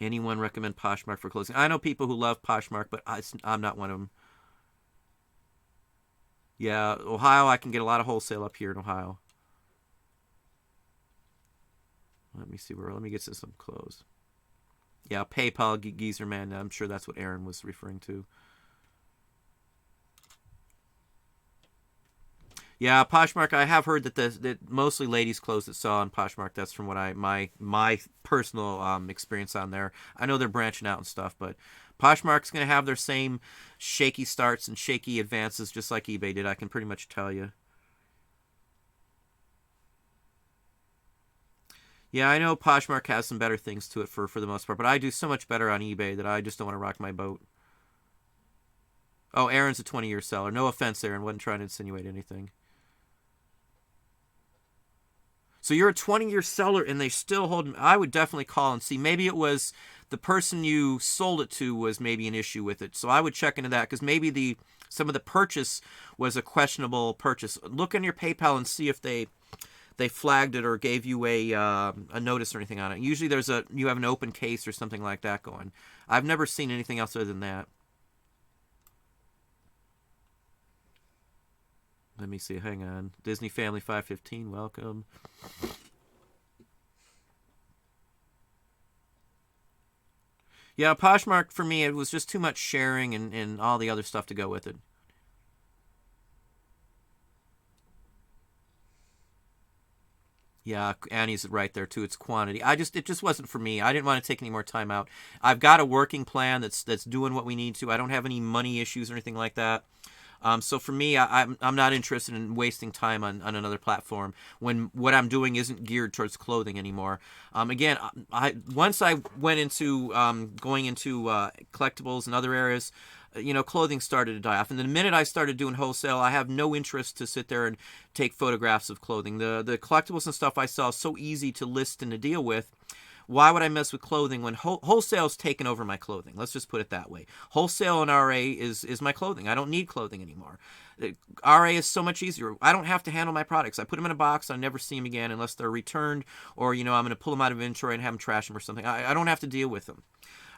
[SPEAKER 1] Anyone recommend Poshmark for clothing? I know people who love Poshmark, but I'm not one of them. Yeah, Ohio, I can get a lot of wholesale up here in Ohio. Let me see let me get to some clothes. Yeah, PayPal, Geezer Man. I'm sure that's what Aaron was referring to. Yeah, Poshmark. I have heard that mostly ladies' clothes that sell on Poshmark. That's from what my personal experience on there. I know they're branching out and stuff, but Poshmark's going to have their same shaky starts and shaky advances, just like eBay did. I can pretty much tell you. Yeah, I know Poshmark has some better things to it for the most part, but I do so much better on eBay that I just don't want to rock my boat. Oh, Aaron's a 20-year seller. No offense, Aaron. Wasn't trying to insinuate anything. So you're a 20-year seller and they still hold. I would definitely call and see. Maybe it was the person you sold it to was maybe an issue with it. So I would check into that, because maybe some of the purchase was a questionable purchase. Look on your PayPal and see if they flagged it or gave you a notice or anything on it. Usually you have an open case or something like that going. I've never seen anything else other than that. Let me see. Hang on. Disney Family 515. Welcome. Yeah, Poshmark for me, it was just too much sharing and all the other stuff to go with it. Yeah, Annie's right there too. It's quantity. It just wasn't for me. I didn't want to take any more time out. I've got a working plan that's doing what we need to. I don't have any money issues or anything like that. So for me, I'm not interested in wasting time on another platform when what I'm doing isn't geared towards clothing anymore. Again, once I went into going into collectibles and other areas, clothing started to die off. And the minute I started doing wholesale, I have no interest to sit there and take photographs of clothing. The collectibles and stuff I sell is so easy to list and to deal with. Why would I mess with clothing when wholesale's taken over my clothing? Let's just put it that way. Wholesale and RA is my clothing. I don't need clothing anymore. RA is so much easier. I don't have to handle my products. I put them in a box. I never see them again unless they're returned, or I'm going to pull them out of inventory and have them trash them or something. I don't have to deal with them.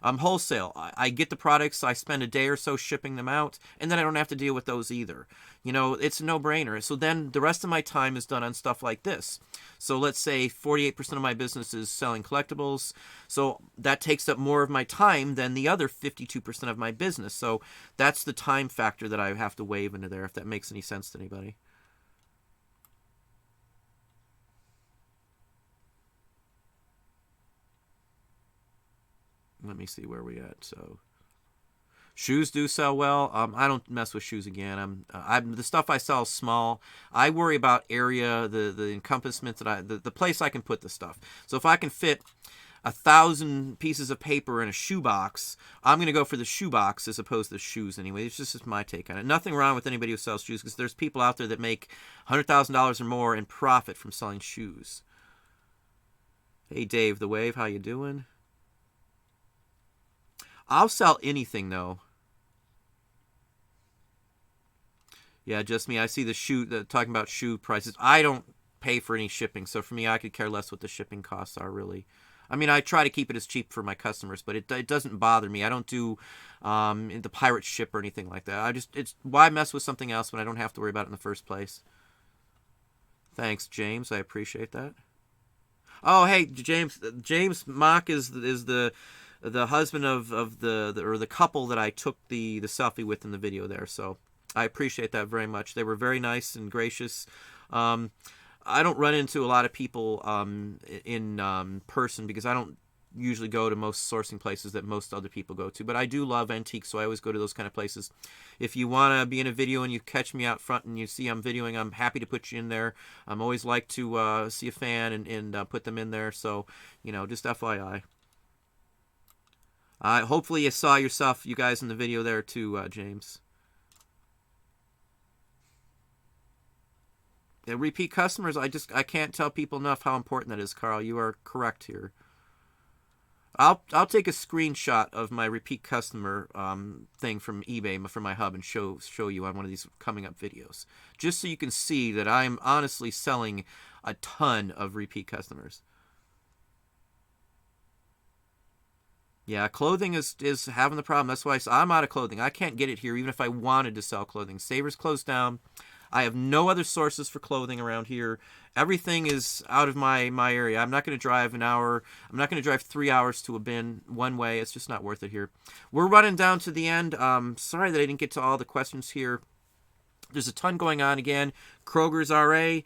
[SPEAKER 1] Wholesale, I get the products, I spend a day or so shipping them out, and then I don't have to deal with those either. It's a no-brainer. So then the rest of my time is done on stuff like this. So let's say 48% of my business is selling collectibles. So that takes up more of my time than the other 52% of my business. So that's the time factor that I have to wave into there, if that makes any sense to anybody. Let me see where we at. So shoes do sell well. I don't mess with shoes again. I'm the stuff I sell is small. I worry about area, the encompassment that the place I can put the stuff. So if I can fit 1,000 pieces of paper in a shoebox, I'm going to go for the shoebox as opposed to shoes anyway. It's just my take on it. Nothing wrong with anybody who sells shoes, because there's people out there that make $100,000 or more in profit from selling shoes. Hey Dave the Wave, how you doing? I'll sell anything, though. Yeah, just me. I see talking about shoe prices. I don't pay for any shipping, so for me, I could care less what the shipping costs are, really. I mean, I try to keep it as cheap for my customers, but it doesn't bother me. I don't do the pirate ship or anything like that. Why mess with something else when I don't have to worry about it in the first place? Thanks, James. I appreciate that. Oh, hey, James Mock is the husband of the couple that I took the selfie with in the video there. So I appreciate that very much. They were very nice and gracious. I don't run into a lot of people in person, because I don't usually go to most sourcing places that most other people go to. But I do love antiques, so I always go to those kind of places. If you want to be in a video and you catch me out front and you see I'm videoing, I'm happy to put you in there. I'm always like to see a fan and put them in there. So, just FYI. Hopefully you saw you guys in the video there too, James. Yeah, repeat customers, I can't tell people enough how important that is, Carl. You are correct here. I'll take a screenshot of my repeat customer thing from eBay, from my hub, and show you on one of these coming up videos, just so you can see that I'm honestly selling a ton of repeat customers. Yeah, clothing is having the problem. That's why I'm out of clothing. I can't get it here, even if I wanted to sell clothing. Savers closed down. I have no other sources for clothing around here. Everything is out of my area. I'm not going to drive an hour. I'm not going to drive 3 hours to a bin one way. It's just not worth it here. We're running down to the end. Sorry that I didn't get to all the questions here. There's a ton going on again. Kroger's RA.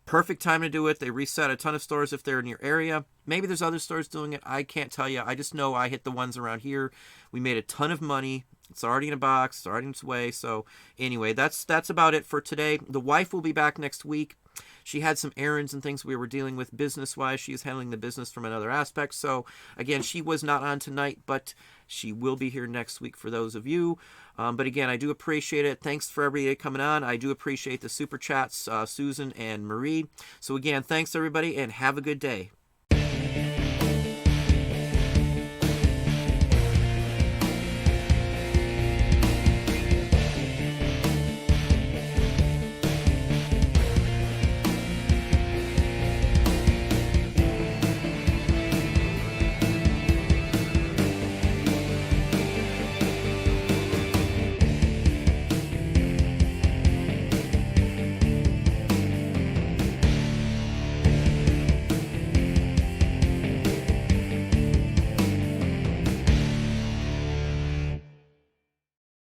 [SPEAKER 1] Perfect time to do it. They reset a ton of stores if they're in your area. Maybe there's other stores doing it. I can't tell you. I just know I hit the ones around here. We made a ton of money. It's already in a box. It's already in its way. So anyway, that's about it for today. The wife will be back next week. She had some errands and things we were dealing with business-wise. She is handling the business from another aspect. So again, she was not on tonight, but she will be here next week for those of you. But again, I do appreciate it. Thanks for everybody coming on. I do appreciate the super chats, Susan and Marie. So again, thanks everybody, and have a good day.